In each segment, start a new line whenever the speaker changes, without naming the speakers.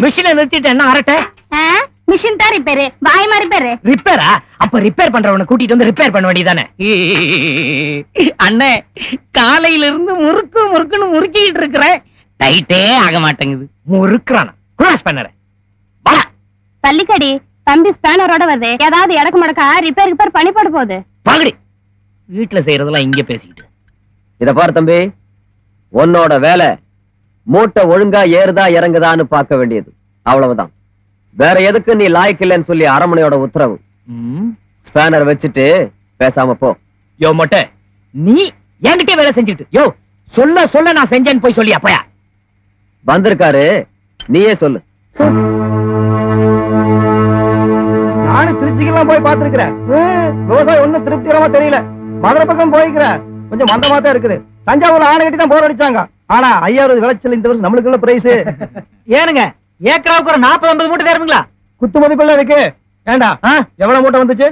மிஷினை நிறுத்திட்டு என்ன அரட்ட?
மிஷின் தான் ரிப்பேர், வாய் மாதிரி ரிப்பேர்.
ரிப்பேரா? அப்ப ரிப்பேர் பண்றவனை கூட்டிட்டு வந்து ரிப்பேர் பண்ண வேண்டியதானே. அண்ணே, காலையில இருந்து முறுக்குன்னு முறுக்கிட்டு இருக்கிறேன், டைட்டே ஆக மாட்டேங்குது. முறுக்குறானா? கிராஸ் பண்ணற
தள்ளிக்கடி தம்பி ஸ்பேனரோட வருது, ஏதாவது இடக்கு மடக்கா ரிப்பேர் பண்ணி போட போகுது.
பாகடி, வீட்டுல செய்யறதெல்லாம் இங்க பேசிக்கிட்டு.
இத பாரு தம்பி, உன்னோட வேலை மூட்டை ஒழுங்கா ஏறுதா இறங்குதான்னு பார்க்க வேண்டியது, அவ்வளவுதான். வேற எதுக்கு நீ லாய்க்கு இல்லைன்னு சொல்லி அரமனையோட உத்தரவு. ஸ்பேனர் வச்சுட்டு பேசாம போ.
யோ மொட்டை, நீ என்கிட்ட வேலை செஞ்சுட்டு யோ சொல்ல நான் செஞ்சேன்னு போய் சொல்லி அப்பயா
வந்திருக்காரு, நீயே சொல்லு.
நானும் திருச்சிக்கெல்லாம் போய் பார்த்திருக்கிறேன். விவசாயம் ஒண்ணும் திருப்திகரமா தெரியல. மதுரை பக்கம் போய்க்கிறேன், கொஞ்சம் மந்தமா தான் இருக்குது. தஞ்சாவூர்ல ஆணை கட்டி தான் போர் அடிச்சாங்க. ஆனா 5000 விளைச்சல் இந்த வருஷம் நம்மளுக்குள்ள பிரைஸ்.
ஏனுங்க, ஏக்கராவுக்கு ஒரு 40-50 மூட்டை தருவீங்களா?
குத்து மதிப்பெல்லாம் இருக்கு. ஏண்டா எவ்வளவு மூட்டை வந்துச்சு?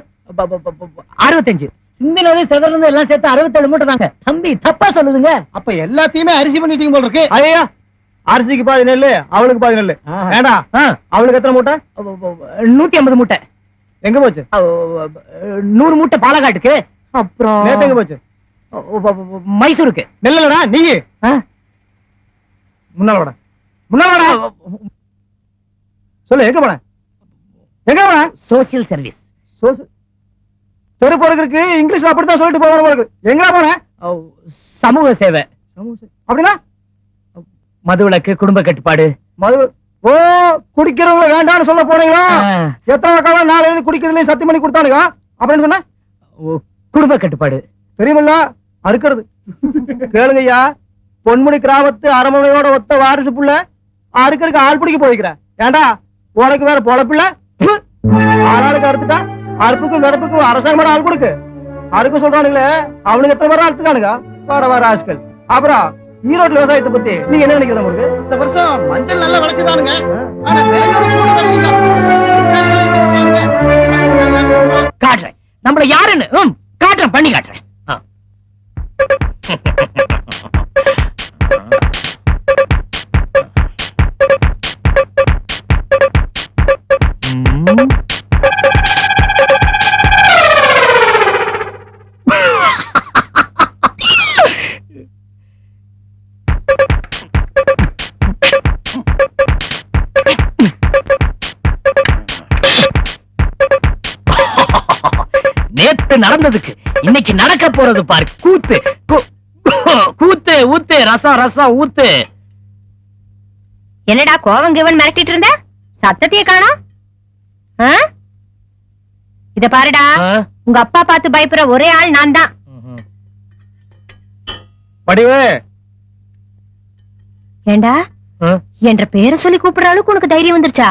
65. சிந்தினது செதறது எல்லாம் சேர்த்து 67 மூட்டை தாங்க. தம்பி தப்பா சொல்லுதுங்க.
அப்ப எல்லாத்தையுமே அரிசி பண்ணிட்டீங்க போல இருக்கு. ஐயா, அரிசிக்கு பாதி நெல்லு, அவளுக்கு பாதி நெல்லு. ஏண்டா அவளுக்கு எத்தனை மூட்டை?
150 மூட்டை.
எங்க போச்சு?
100 மூட்டை பாலக்காட்டுக்கு. அப்புறம்
நேத்து எங்க போச்சு?
மைசூருக்கு.
நெல்லடா நீ முன்னால சொல்லு, எங்க போன?
Social service.
தெரு பொறுக்கு இங்கிலீஷ்ல அப்படித்தான் சொல்லிட்டு போவாங்க. எங்க போன?
சமூக சேவை.
அப்படின்னா
மதுவிலக்கு, குடும்ப கட்டுப்பாடு.
மது ஓ, குடிக்கிறவங்க வேண்டாம்னு சொல்ல போனீங்களா? எத்தனை காலம் நாலு எழுதி குடிக்கிறதுலயும் சத்தியம் பண்ணி கொடுத்தானுங்க. அப்படின்னு சொன்ன
குடும்ப கட்டுப்பாடு
தெரியுமில்ல? அறுக்கிறது கேளுங்கய்யா, பொன்முடி கிராமத்து அரமனையோட ஒத்த வாரிசு புள்ள அறுக்கிறதுக்கு ஆள் பிடிக்க போய்க்கிற. ஏண்டா உனக்கு வேற பொழப்பில்ல? ஆளாளுக்கு அறுத்துட்டா அறுப்புக்கும் விதப்புக்கும் அரசாங்கம் ஆள் கொடுக்கு. அறுக்க சொல்றானுங்களே, அவனுக்கு எத்தனை பேரும் அறுத்துட்டானுங்க வாட வார ஆட்கள். அப்புறம் ஈரோடு விவசாயத்தை பத்தி நீங்க என்ன நினைக்கிறீங்க? உங்களுக்கு இந்த வருஷம் மஞ்சள் நல்லா விளைச்சுதானுங்க,
காட்டுறேன் நம்மள யாருன்னு. காட்டுறேன், பண்ணி காட்டுறேன். நேத்து நடந்ததுக்கு இன்னைக்கு நடக்க போறது பாரு. கூத்து கூத்து ஊத்து, ரசம் ரசம் ஊத்து.
என்னடா கோவம் கிவன் மிரட்டிட்டு இருந்த? சத்தத்தையே காணோம். இத பாருடா, உங்க அப்பா பார்த்து பயப்படுற ஒரே ஆள் நான் தான்.
படிவே
ஏண்டா என்ற பேரை சொல்லி கூப்பிடுற அளவுக்கு உனக்கு தைரியம் வந்துருச்சா?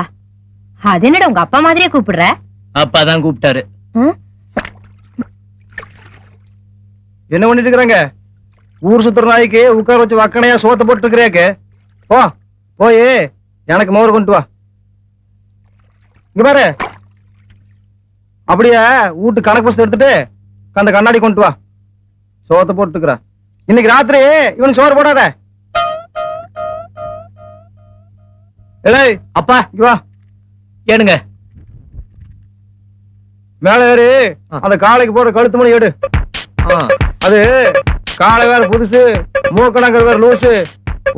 அது என்னடா உங்க அப்பா மாதிரியே கூப்பிடுற?
அப்பாதான் கூப்பிட்டாரு.
என்ன பண்ணிட்டு இருக்கிறாங்க? ஊர் சுத்துற நாய்க்கு உட்கார வச்சு வக்கனையா சோத்த போட்டு இருக்கிறேக்கு. போ போய் எனக்கு மோர் கொண்டு வா. இங்க பாரு, அப்படியே வீட்டு கணக்கு புஸ்தகம் எடுத்துட்டு அந்த கண்ணாடி கொண்டு வா. சோத்த போட்டுக்கிற. இன்னைக்கு ராத்திரி இவனுக்கு சோறு போடாத. ஏய்
அப்பா,
இங்க வா.
ஏனுங்க,
மேல ஏறி அந்த காலைக்கு போற கழுத்து மணி எடு. அது காலை வேற புதுசு, மூக்கணங்கள் வேற லூசு,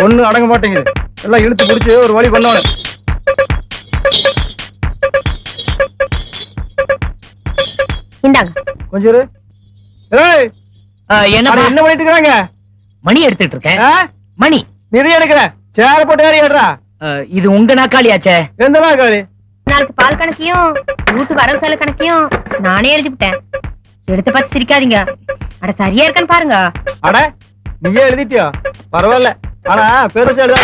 ஒண்ணு அடங்க மாட்டேங்குது. எல்லாம் இழுத்து பிடிச்சு ஒரு வழி பண்ணணும். கொஞ்சம் என்ன பண்ணிட்டு இருக்காங்க?
மணி எடுத்துட்டு இருக்கேன். மணி
நிறைய எடுக்கிற சேர போட்டு ஏறி ஏடுறா.
இது உங்க நாக்காளியாச்சே.
எந்த நாக்காளி?
நாளைக்கு பால் கணக்கையும் வீட்டு வரவு செலவு கணக்கையும் நானே எழுதிவிட்டேன். எடுத்து பார்த்து சிரிக்காதீங்க. அட சரியா இருக்கான்னு பாருங்க.
அட நீயே எழுதிட்டியா? பரவாயில்ல, ஆனா பெருசா எழுத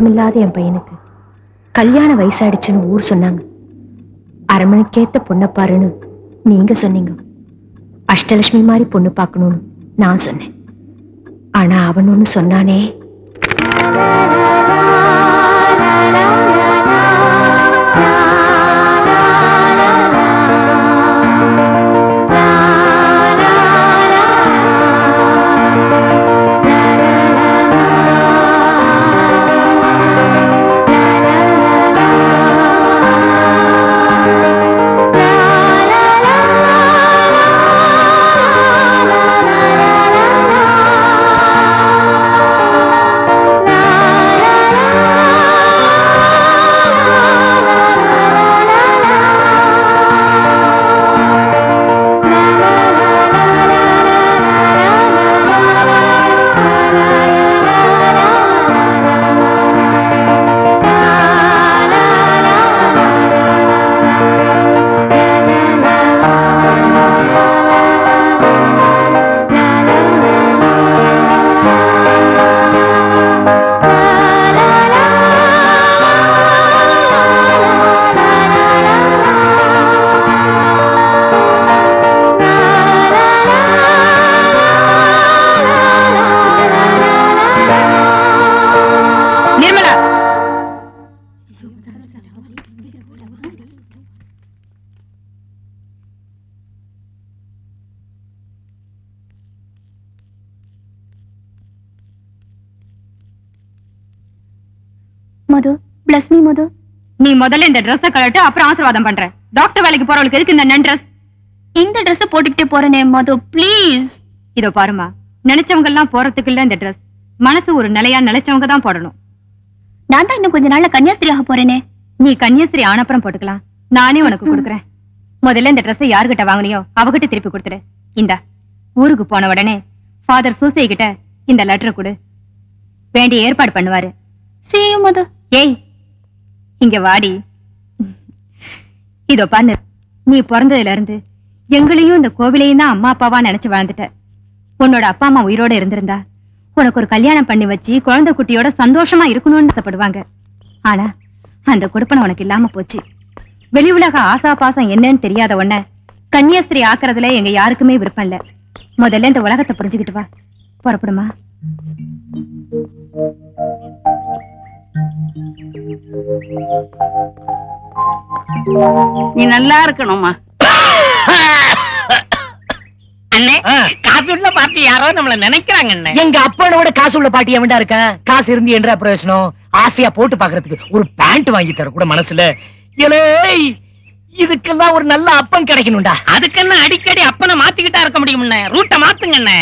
இல்லாத என் பையனுக்கு கல்யாண வயசாயிடுச்சுன்னு ஊர் சொன்னாங்க. அரமணிக்கேத்த பொண்ணை பாருன்னு நீங்க சொன்னீங்க. அஷ்டலட்சுமி மாதிரி பொண்ணு பார்க்கணும்னு நான் சொன்னேன். ஆனா அவன் ஒண்ணு சொன்னானே. மது பிளஸ் மீ மது.
நீ முதல்ல இந்த ட்ரெஸ்ஸ கழட்டு, அப்புறம் ஆசீர்வாதம் பண்ற. டாக்டர் வேலைக்கு போறவளுக்கு எதுக்கு இந்த நன் ட்ரெஸ்?
இந்த ட்ரெஸ் போட்டுக்கிட்டே போறேனே மது, ப்ளீஸ்.
இதோ பாருமா, நினைச்சவங்க எல்லாம் போறதுக்கு இல்ல இந்த ட்ரெஸ். மனசு ஒரு நிலையா நினைச்சவங்க தான் போடணும்.
நான் தான் இன்னும் கொஞ்ச நாள்ல கன்னியாஸ்திரியாக போறேனே.
நீ கன்னியாஸ்திரி ஆனப்புறம் போட்டுக்கலாம், நானே உனக்கு கொடுக்குறேன். முதல்ல இந்த ட்ரெஸ்ஸை யாருகிட்ட வாங்கினியோ அவகிட்ட திருப்பி கொடுத்துடு. இந்த ஊருக்கு போன உடனே ஃபாதர் சூசை கிட்ட இந்த லெட்டர் கொடு, வேண்டிய ஏற்பாடு பண்ணுவாரு.
சேயும் மது.
ஏய், இங்க வாடி. இதோ பண்ணு, நீ பிறந்ததுல இருந்து எங்களையும் இந்த கோவிலையும் தான் அம்மா அப்பாவா நினைச்சு வாழ்ந்துட்ட. உன்னோட அப்பா அம்மா உயிரோட இருந்திருந்தா உனக்கு ஒரு கல்யாணம் பண்ணி வச்சு குழந்தை குட்டியோட சந்தோஷமா இருக்கணும்னு ஆசைப்படுவாங்க. ஆனா அந்த கொடுப்பனை உனக்கு இல்லாம போச்சு. வெளி உலக ஆசா பாசம் என்னன்னு தெரியாத உன்ன கன்னியாஸ்திரி ஆக்குறதுல எங்க யாருக்குமே விருப்பம் இல்ல. முதல்ல இந்த உலகத்தை புரிஞ்சுக்கிட்டு வா. புறப்படுமா?
நீ நல்லா இருக்கணுமா?
அண்ணே, காசுள்ள பாட்டி யாரோ நம்மள நினைக்கிறாங்க. அண்ணே, எங்க அப்பனோட காசு உள்ள பாட்டி எவன்டா இருக்க? காசு இருந்து என்ற பிரயோஜனம்? ஆசையா போட்டு பாக்குறதுக்கு ஒரு பேண்ட் வாங்கி தர கூட மனசுல. ஏலேய், இதுக்கெல்லாம் ஒரு நல்ல அப்பன் கிடைக்கணும்டா. அதுக்கென்ன அடிக்கடி அப்பனை மாத்திக்கிட்டா இருக்க முடியும். ரூட்ட மாத்துங்க.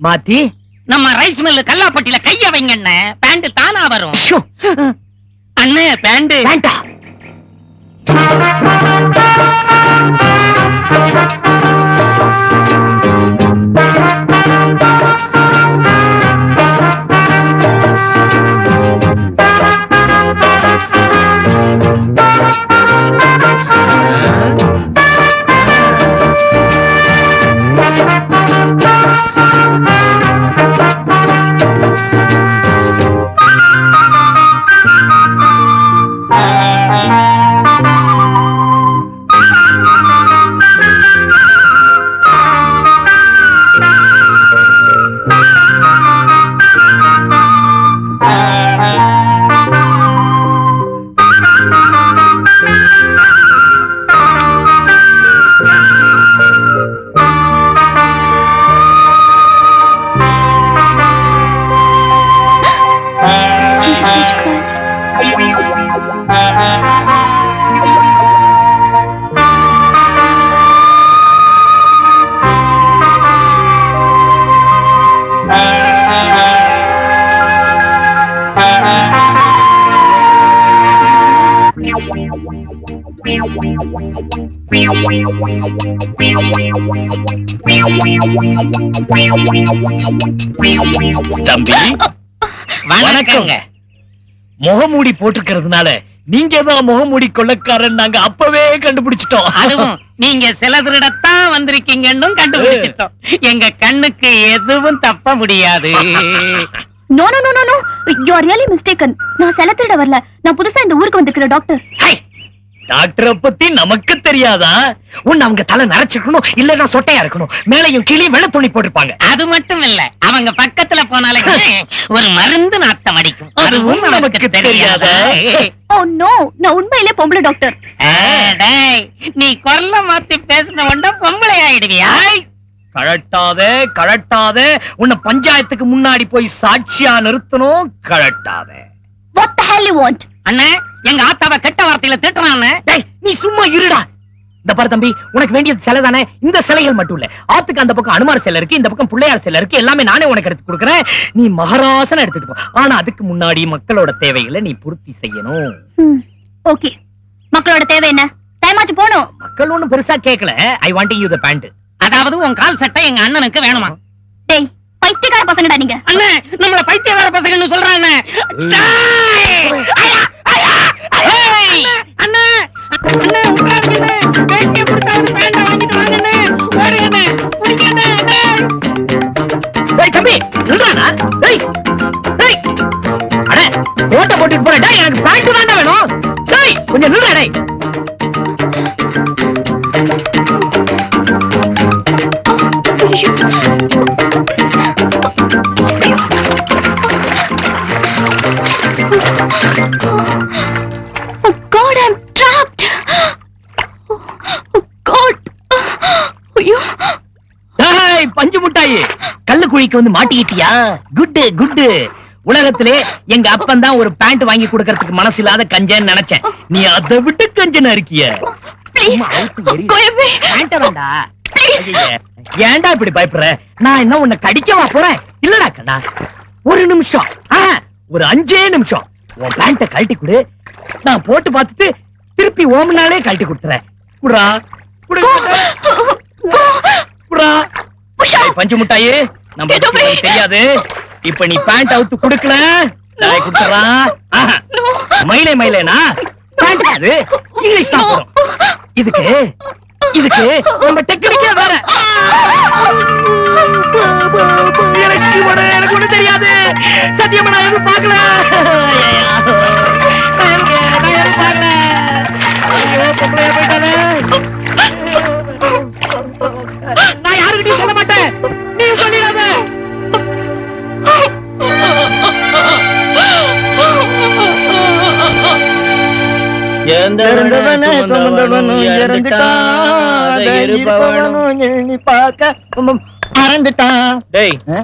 மாத்தி நம்ம ரைஸ் மில் கல்லாப்பட்டியில கைய வைங்க. பேண்ட் தானா வரும். அண்ணே, பேண்ட் வேண்டா. தம்பி வணக்கங்க. முகமூடி போட்டுக்கிறதுனால நீங்க தான் முகமூடி கொள்ளக்காரன் நாங்க அப்பவே கண்டுபிடிச்சிட்டோம். அதுவும் நீங்க சில திருடத்தான் வந்திருக்கீங்கன்னு கண்டுபிடிச்சிட்டோம். எங்க கண்ணுக்கு எதுவும் தப்ப முடியாது.
No no no no no, you are really mistaken. நான் செல திருட வரல. நான் புதுசா இந்த ஊருக்கு வந்திருக்கிற டாக்டர்.
டாக்டரை பத்தி நமக்கு தெரியாதா? உன்னை அவங்க தலை நரைச்சிருக்கணும், இல்லன்னா சொட்டையா இருக்கணும், மேலையும் கீழே வெள்ளை துணி போட்டிருப்பாங்க. அது மட்டும் இல்ல, அவங்க பக்கத்துல போனாலே ஒரு மருந்து நாத்தம் அடிக்கும். அதுவும் நமக்கு தெரியாதா?
ஓ நோ, நான் உண்மையிலே பொம்பளை டாக்டர்.
நீ குரல மாத்தி பேசின உடனே பொம்பளை ஆயிடுவியா? கழட்டாதே கழட்டாதே, உன்னை பஞ்சாயத்துக்கு முன்னாடி போய் சாட்சியா நிறுத்தணும். கழட்டாதே.
What the hell you want?
அண்ணே, எங்க ஆத்தாவை கெட்ட வார்த்தையில திட்டுறானே. நீ சும்மா இருடா. இந்த பாரு தம்பி, உனக்கு வேண்டியது சிலை தானே. இந்த சிலைகள் மட்டும் இல்ல, ஆத்துக்கு அந்த பக்கம் அனுமார் சிலை இருக்கு, இந்த பக்கம் பிள்ளையார் சிலை இருக்கு. எல்லாமே நானே உனக்கு எடுத்து கொடுக்குறேன். நீ மகராசன எடுத்துட்டு போ. ஆனா அதுக்கு முன்னாடி மக்களோட தேவைகளை நீ பூர்த்தி செய்யணும்.
ஓகே, மக்களோட தேவை என்ன? டைமாச்சு போணும்.
மக்கள் ஒண்ணும் பெருசா கேட்கல. I want you the pant. அதாவது உன் கால் சட்டை எங்க அண்ணனுக்கு வேணுமா?
டேய், பைத்தியக்கார பசங்கடா நீங்க.
அண்ணே, நம்மள பைத்தியக்கார பசங்கன்னு சொல்றானே. அண்ணே, அண்ணே உட்காருங்க. பேட்டிய கொடுத்தாங்க, பேண்ட வாங்கிட்டு வாங்கண்ணே. ஓடுங்கண்ணே, புடிங்கண்ணே. டேய் தம்பி, நில்றானா? டேய் டேய், அட கோட்டை போட்டுட்டு போறடா, எனக்கு பேண்ட் தான்டா வேணும். டேய் கொஞ்சம் நில்றா. டேய்
Oh God, I'm trapped. Oh God. ஐயோ.
டேய் பஞ்சு முட்டாய், கல்லு குழிக்கு வந்து மாட்டிக்கிட்டியா? Good good. உலகத்திலே எங்க அப்பன் தான் ஒரு பேண்ட் வாங்கி கொடுக்கறதுக்கு மனசு இல்லாத கஞ்சன்னு நினைச்சேன். நீ அதை விட்டு கஞ்சனா இருக்கிய. ஏன்டா இப்படி பயப்படுற? நான் என்ன உன்னை கடிக்கவா போறேன்? இல்லடா கண்ணா, ஒரு நிமிஷம், ஒரு 5 நிமிஷம் உன் பேண்ட கழட்டி கொடு. நான் போட்டு பார்த்துட்டு திருப்பி ஓமனாலே கழட்டி கொடுத்துறேன். குடுறா குடுறா. பஞ்சு முட்டாயே, நம்ம தெரியாது. இப்ப நீ பேண்ட் அவுத்து குடுக்கல, நான் குடுத்துறான். மயிலே மயிலேனா பேண்ட் அது இங்கிலீஷ் தான் போறோம். இதுக்கு இதுக்கு நம்ம டெக்னிக்கே வேற. எனக்கு ஒண்ணு தெரியாது சத்தியமா, நான் எதுவும் பார்க்கல. நான் யாருக்கிட்டையும் சொல்ல மாட்டேன், நீ சொல்லிடாத.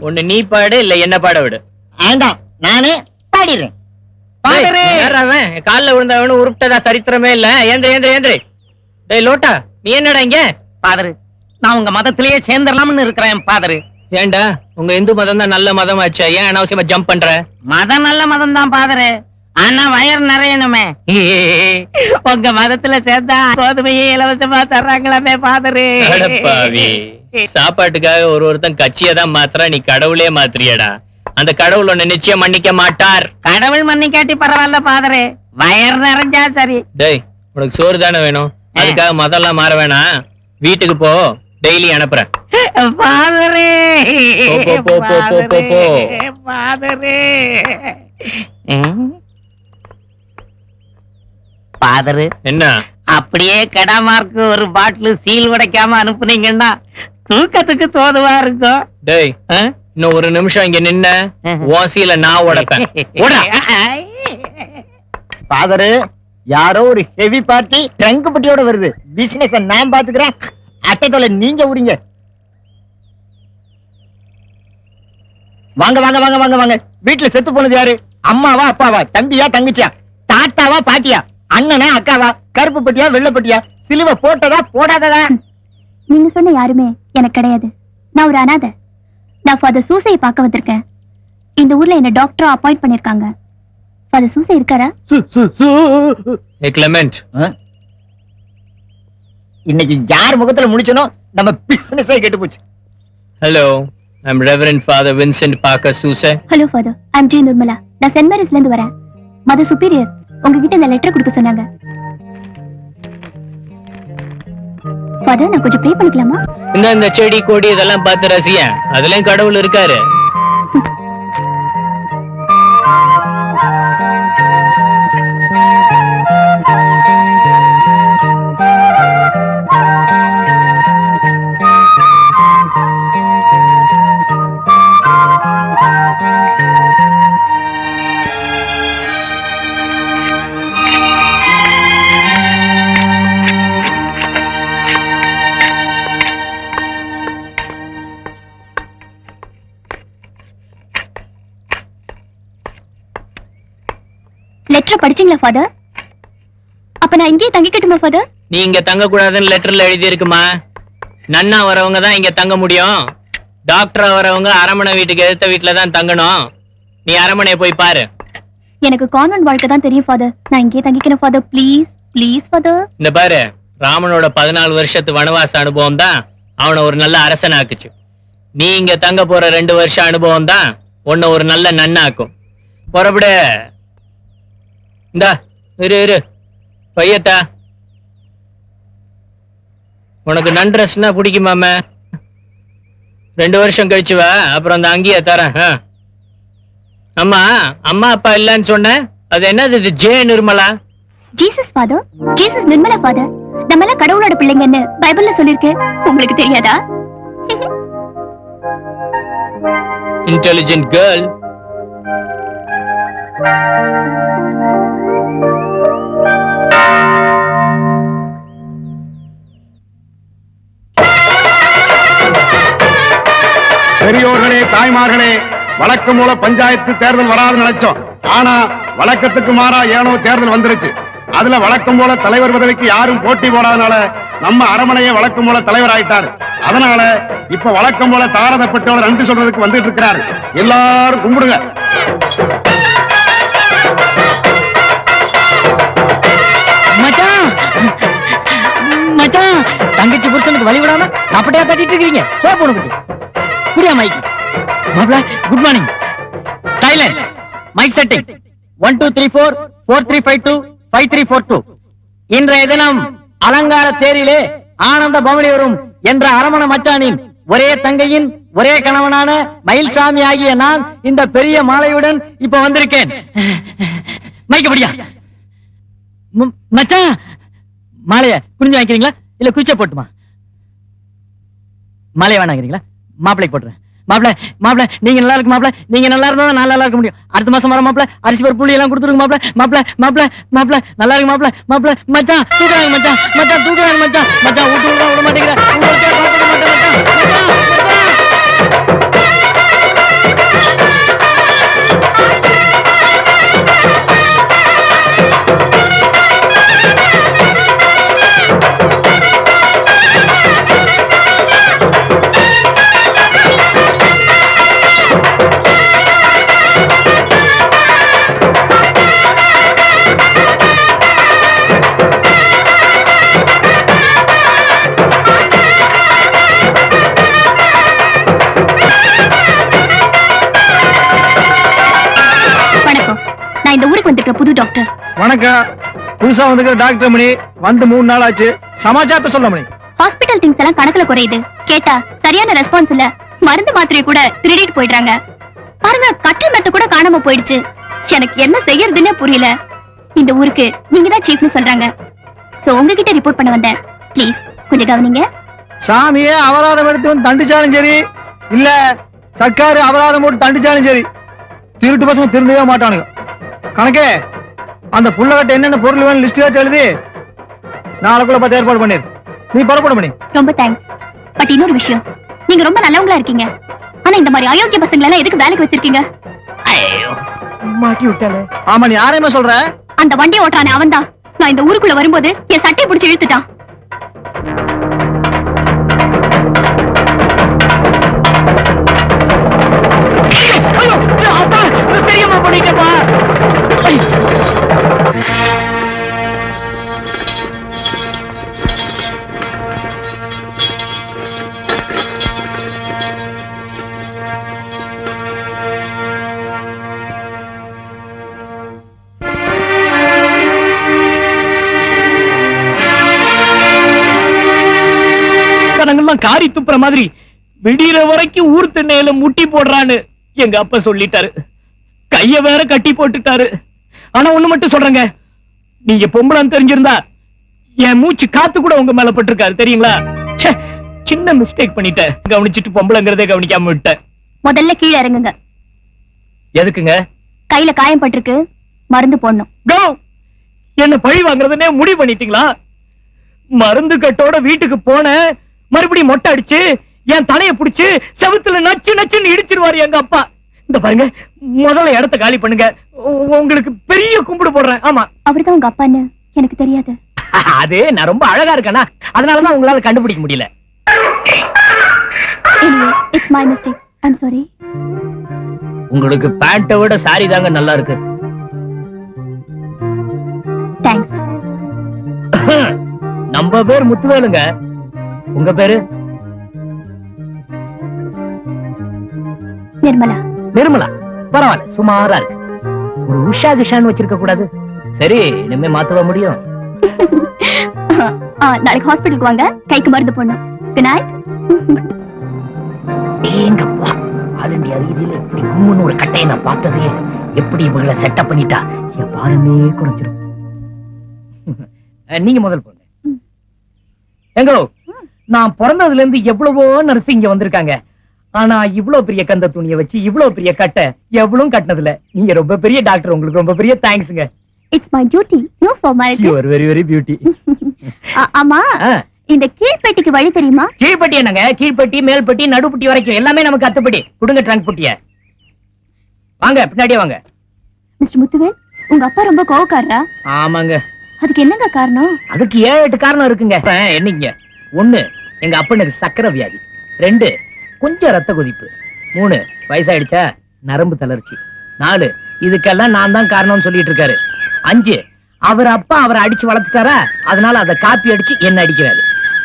ஒண்ணு நீ பாடு இல்ல என்ன பாட விடு.
வேண்டாம், நானே பாடிடுறேன்.
கால்ல விழுந்தவனு உருப்பிட்டதா சரித்திரமே இல்ல. ஏந்திர ஏந்திர ஏந்திர. டேய் லோட்டா, நீ என்னடா இங்க?
பாதரு, நான் உங்க மதத்திலேயே சேர்ந்துடலாம்னு இருக்கிறேன் பாதரு.
ஏண்டா, உங்க இந்து மதம் தான் நல்ல மதம் ஆச்சா? ஏன் அனாவசியமா ஜம்ப் பண்ற?
மதம் நல்ல மதம் தான் பாதரு, ஆனா வயர் நிறையணுமே. உங்க மதத்துல சேர்ந்தா கோதுமையை இலவசமா தர்றாங்களாமே பாதரு.
சாப்பாட்டுக்காக ஒருத்தன் கட்சியை தான் மாத்திரா, நீ கடவுளே மாத்திரியடா. அந்த கடவுள் ஒண்ணு நிச்சயம் மன்னிக்க மாட்டார்.
கடவுள் மன்னிக்காட்டி பரவாயில்ல பாதரு, வயர் நிறைஞ்சா சரி.
டேய், உனக்கு சோறு தானே வேணும், அதுக்காக மதம்லாம் மாற வேணாம். வீட்டுக்கு போ, டெய்லி அனுப்புறேன்.
பாதரு
போ போ போ போ போ.
பாதரு பாதரு,
என்ன
அப்படியே கெடாமார்க்கு ஒரு பாட்டில் சீல் உடைக்காம அனுப்புனீங்கன்னா தூக்கத்துக்கு தோதுவா இருக்கும்.
டேய், இன்னும் ஒரு நிமிஷம் இங்க நின்ன ஓசியில நான் உடைப்பேன்.
பாதரு, யாரோ ஒரு ஹெவி பார்ட்டி ட்ரங்க் பட்டியோட வருது. பிசினஸ் நான் பாத்துக்கிறேன், அட்டத்தோல நீங்க உரிங்க. வாங்க வாங்க வாங்க வாங்க வாங்க. வீட்டுல செத்து போனது யாரு? அம்மாவா அப்பாவா, தம்பியா தங்கச்சியா, தாத்தாவா பாட்டியா, அண்ணனா அக்காவா, கருப்பு பட்டியா வெள்ளை பட்டியா, சிலுவை போட்டதா போடாததா?
நீங்க சொன்ன யாருமே எனக்கு கிடையாது. நான் ஒரு அனாதை. நான் ஃபாதர் சூசையை பார்க்க வந்திருக்கேன். இந்த ஊர்ல என்ன டாக்டரா அப்பாயிண்ட் பண்ணிருக்காங்க. ஃபாதர் சூசை இருக்காரா?
கிளமெண்ட்,
இன்னைக்கு யார் முகத்துல முடிச்சனோ நம்ம பிசினஸே கெட்டு போச்சு.
Hello, I'm reverend father Vincent Parker Soosai.
Hello father, I'm G Nirmala. நான் சென்ட் மேரிஸ்ல இருந்து வரேன். மதர் சுப்பீரியர் உங்ககிட்ட இந்த லெட்டர் கொடுக்க சொன்னாங்க. ஃபாதர், நான் கொஞ்சம் ப்ரே பண்ணிக்கலாமா?
இந்த செடி கொடி இதெல்லாம் பார்த்து ரசிய, அதுலயும் கடவுள் இருக்காரு.
லெட்டர் படிச்சீங்களா ஃபாதர்? அப்ப நான் இங்கேயே தங்கிக்கட்டுமா ஃபாதர்?
நீ இங்க தங்க கூடாதுன்னு லெட்டர்ல எழுதி இருக்குமா? நன்னா வரவங்க தான் இங்க தங்க முடியும். டாக்டரா வரவங்க அரமனை வீட்டுக்கு எதிர்த்த வீட்டுல தான் தங்கணும். நீ அரமனையை போய் பாரு.
எனக்கு கான்வென்ட் வாழ்க்கை தான் தெரியும் ஃபாதர். நான் இங்கேயே தங்கிக்கிறேன் ஃபாதர், ப்ளீஸ் ப்ளீஸ் ஃபாதர்.
இந்த பாரு, ராமனோட 14 வருஷத்து வனவாச அனுபவம் தான் அவனை ஒரு நல்ல அரசன் ஆக்குச்சு. நீ இங்க தங்க போற 2 வருஷம் அனுபவம் தான் உன்னை ஒரு நல்ல நன்னாக்கும். புறப்படு. இந்தா இரு இரு பையத்தா, உனக்கு நன்ட்ரெஸ்னா பிடிக்குமாம? 2 வருஷம் கழிச்சு வா, அப்புறம் அந்த அங்கேயே தரேன். அம்மா, அம்மா அப்பா இல்லன்னு சொன்ன, அது என்னது? இது J Nirmala.
Jesus father, Jesus Nirmala father. நம்ம எல்லாம் கடவுளோட பிள்ளைங்கன்னு பைபிள்ல சொல்லிருக்கு, உங்களுக்கு தெரியாதா?
Intelligent girl.
பெரியோர்களே, தாய்மார்களே, வழக்கம் போல பஞ்சாயத்து தேர்தல் வராதுன்னு நினைச்சோம். ஆனா வழக்கத்துக்கு மாறா ஏனோ தேர்தல் வந்துருச்சு. அதுல வழக்கம் போல தலைவர் பதவிக்கு யாரும் போட்டி போடாதனால நம்ம அரமனையே வழக்கம் போல தலைவர் ஆயிட்டாரு. அதனால இப்ப வழக்கம் போல தாரதப்பட்டோட நன்றி சொல்றதுக்கு வந்துட்டு இருக்கிறாரு. எல்லாரும் கும்பிடுங்க.
மச்சான் மச்சான், தங்கச்சி புருஷனுக்கு வழி விடாம அப்படியே கட்டிட்டு இருக்கீங்க. போ போன குட்டி குடியா மைக். மாப்ள good morning. Silence. Mic setting 1 2 3 4 4 3 5 2 5 3 4 2. இன்றைய தினம் அலங்கார தேரிலே ஆனந்த பவனி வரும் என்ற அரமண மச்சானின் ஒரே தங்கையின் ஒரே கணவனான மயில்சாமி ஆகிய நான் இந்த பெரிய மாலையுடன் இப்ப வந்திருக்கேன். மைக்கப்படியா மச்சான், மாலைய குனிஞ்சு வாங்கிக்கிறீங்களா இல்ல குச்ச போட்டுமா? மாலைய வேணாங்கிறீங்களா? மாப்பிளைக்கு போட்டுறேன். மாப்பிள நீங்க நல்லா இருக்கு மாப்பிள. நீங்க நல்லா இருந்தா நான் நல்லா இருக்க முடியும். அடுத்த மாசம் வர மாப்பிள அரிசி பருப்பு புளி எல்லாம் கொடுத்துருங்க மாப்பிள நல்லா இருக்கு மாப்பிள. மச்சான் தூக்குறாங்க மச்சான் தூக்குறாங்க மச்சான் விட்டு விட மாட்டேங்கிறேன்.
புது டாக்டர்.
வணக்கம். புதுசா வந்துக்கிற டாக்டர் மணி வந்து 3 நாள் ஆச்சு. சமாச்சாரத்தை சொல்ல மணி.
ஹாஸ்பிடல் திங்ஸ் எல்லாம் கணக்குல குறையுது. கேட்டா சரியான ரெஸ்பான்ஸ் இல்ல. மருந்து மாத்திரையை கூட திருடிட்டு போயிடுறாங்க. பாருங்க, கட்டில் மெத்த கூட காணாம போயிடுச்சு. எனக்கு என்ன செய்யறதுன்னு புரியல. இந்த ஊருக்கு நீங்க தான் சீஃப்னு சொல்றாங்க. சோ உங்ககிட்ட ரிப்போர்ட் பண்ண வந்தேன். ப்ளீஸ் கொஞ்சம் கவனிங்க.
சாமியே அபராதம் எடுத்து வந்து தண்டிச்சாலும் சரி, இல்ல சர்க்காரு அபராதம் போட்டு தண்டிச்சாலும் சரி, திருட்டு பசங்க திருந்தவே மாட்டானுங்க. கணக்கே அந்த புள்ளகட்ட என்னென்ன பொருள் வேணும் லிஸ்ட் கேட்டு எழுதி நாளைக்குள்ள பார்த்து ஏற்பாடு பண்ணிரு. நீ புறப்பட பண்ணி.
ரொம்ப தேங்க்ஸ். பட் இன்னொரு விஷயம், நீங்க ரொம்ப நல்லவங்களா இருக்கீங்க. ஆனா இந்த மாதிரி அயோக்கிய பசங்களை எல்லாம் எதுக்கு வேலைக்கு வச்சிருக்கீங்க?
ஐயோ மாட்டி விட்டாலே.
ஆமா, நீ யாரையுமே சொல்ற?
அந்த வண்டியை ஓட்டுறானே அவன்தான். நான் இந்த ஊருக்குள்ள வரும்போது என் சட்டையை பிடிச்சு இழுத்துட்டான்.
தெரியாம பண்ணிட்டப்பா. காரி துப்புற மாதிரி விடிகிற வரைக்கும் ஊர் திண்ணையில முட்டி போடுறான்னு எங்க அப்பா சொல்லிட்டாரு. கைய வேற கட்டி போட்டுட்டாரு. ஆனா ஒண்ணு மட்டும் சொல்றேங்க, நீங்க பொம்பளைன்னு தெரிஞ்சிருந்தா என் மூச்சு காத்து கூட உங்க மேல பட்டிருக்காரு தெரியுங்களா? சின்ன மிஸ்டேக் பண்ணிட்டேன். கவனிச்சுட்டு பொம்பளைங்கிறதே கவனிக்காம விட்டேன்.
முதல்ல கீழே இறங்குங்க.
எதுக்குங்க?
கையில காயம் பட்டிருக்கு, மருந்து போடணும்.
கோ, என்ன பழி வாங்குறதுனே முடிவு பண்ணிட்டீங்களா? மருந்து கட்டோட வீட்டுக்கு போன மறுபடியும் மொட்டை அடிச்சு என் தலைய புடிச்சு செவுத்துல நச்சு நச்சுன்னு இடிச்சிருவாரு எங்க அப்பா. இந்த பாருங்க, முதல்ல இடத்த காலி பண்ணுங்க. உங்களுக்கு பெரிய கும்பிடு போடுறேன். ஆமா,
அவர்தான் உங்க அப்பான்னு எனக்கு தெரியாது.
அது நான் ரொம்ப அழகா இருக்கேனா, அதனாலதான் உங்களால கண்டுபிடிக்க முடியல.
It's my mistake. I am sorry.
உங்களுக்கு பேண்ட்டை விட சாரி தாங்க நல்லா இருக்கு.
தேங்க்ஸ்.
நம்ம பேர் முத்துவேலுங்க. உங்க பேரு?
நிர்மலா.
நிர்மலா பரவாயில்ல, சுமாரா இருக்கு. ஒரு உஷா கிஷான்னு வச்சிருக்க கூடாது? சரி, இனிமே மாத்தவ முடியும்.
நாளைக்கு ஹாஸ்பிடலுக்கு வாங்க, கைக்கு மருந்து போடணும். Good night.
ஏங்கப்பா, ஆல் இந்தியா ரீதியில இப்படி கும்முன்னு ஒரு கட்டையை நான் பார்த்ததே. எப்படி இவங்களை செட்டப் பண்ணிட்டா என் பாரமே குறைச்சிடும். நீங்க முதல் போங்க. எங்கோ, நான் பிறந்ததுல இருந்து எவ்வளவோ நர்ஸ் இங்க வந்திருக்காங்க. ஆனா இவ்வளவு பெரிய கந்த துணியை வச்சு இவ்வளவு பெரிய கட்டை எவ்வளவும் கட்டினதுல நீங்க ரொம்ப பெரிய டாக்டர். உங்களுக்கு ரொம்ப பெரிய தேங்க்ஸ்ங்க.
It's my duty, no formality.
You are very very beauty.
ஆமா, இந்த கீழ்பெட்டிக்கு வழி தெரியுமா?
கீழ்பட்டி என்னங்க? கீழ்பட்டி, மேல்பட்டி, நடுப்பட்டி வரைக்கும் எல்லாமே நமக்கு அத்துப்படி. கொடுங்க ட்ரங்க் புட்டிய. வாங்க பின்னாடியே வாங்க.
மிஸ்டர் முத்துவேல், உங்க அப்பா ரொம்ப கோவக்காரரா?
ஆமாங்க.
அதுக்கு என்னங்க காரணம்?
அதுக்கு 7-8 காரணம் இருக்குங்க. என்னங்க? 1, எங்க அப்பனுக்கு சக்கரை வியாதி. 2, கொஞ்சம் ரத்த கொதிப்பு. 3, வயசாயிடுச்சா நரம்பு தளர்ச்சி. 4, இதுக்கெல்லாம் நான் தான் காரணம்னு சொல்லிட்டு இருக்காரு. 5, அவர் அப்பா அவரை அடிச்சு வளர்த்துட்டாரா, அதனால அதை காப்பி அடிச்சு என்ன அடிக்கிறாரு.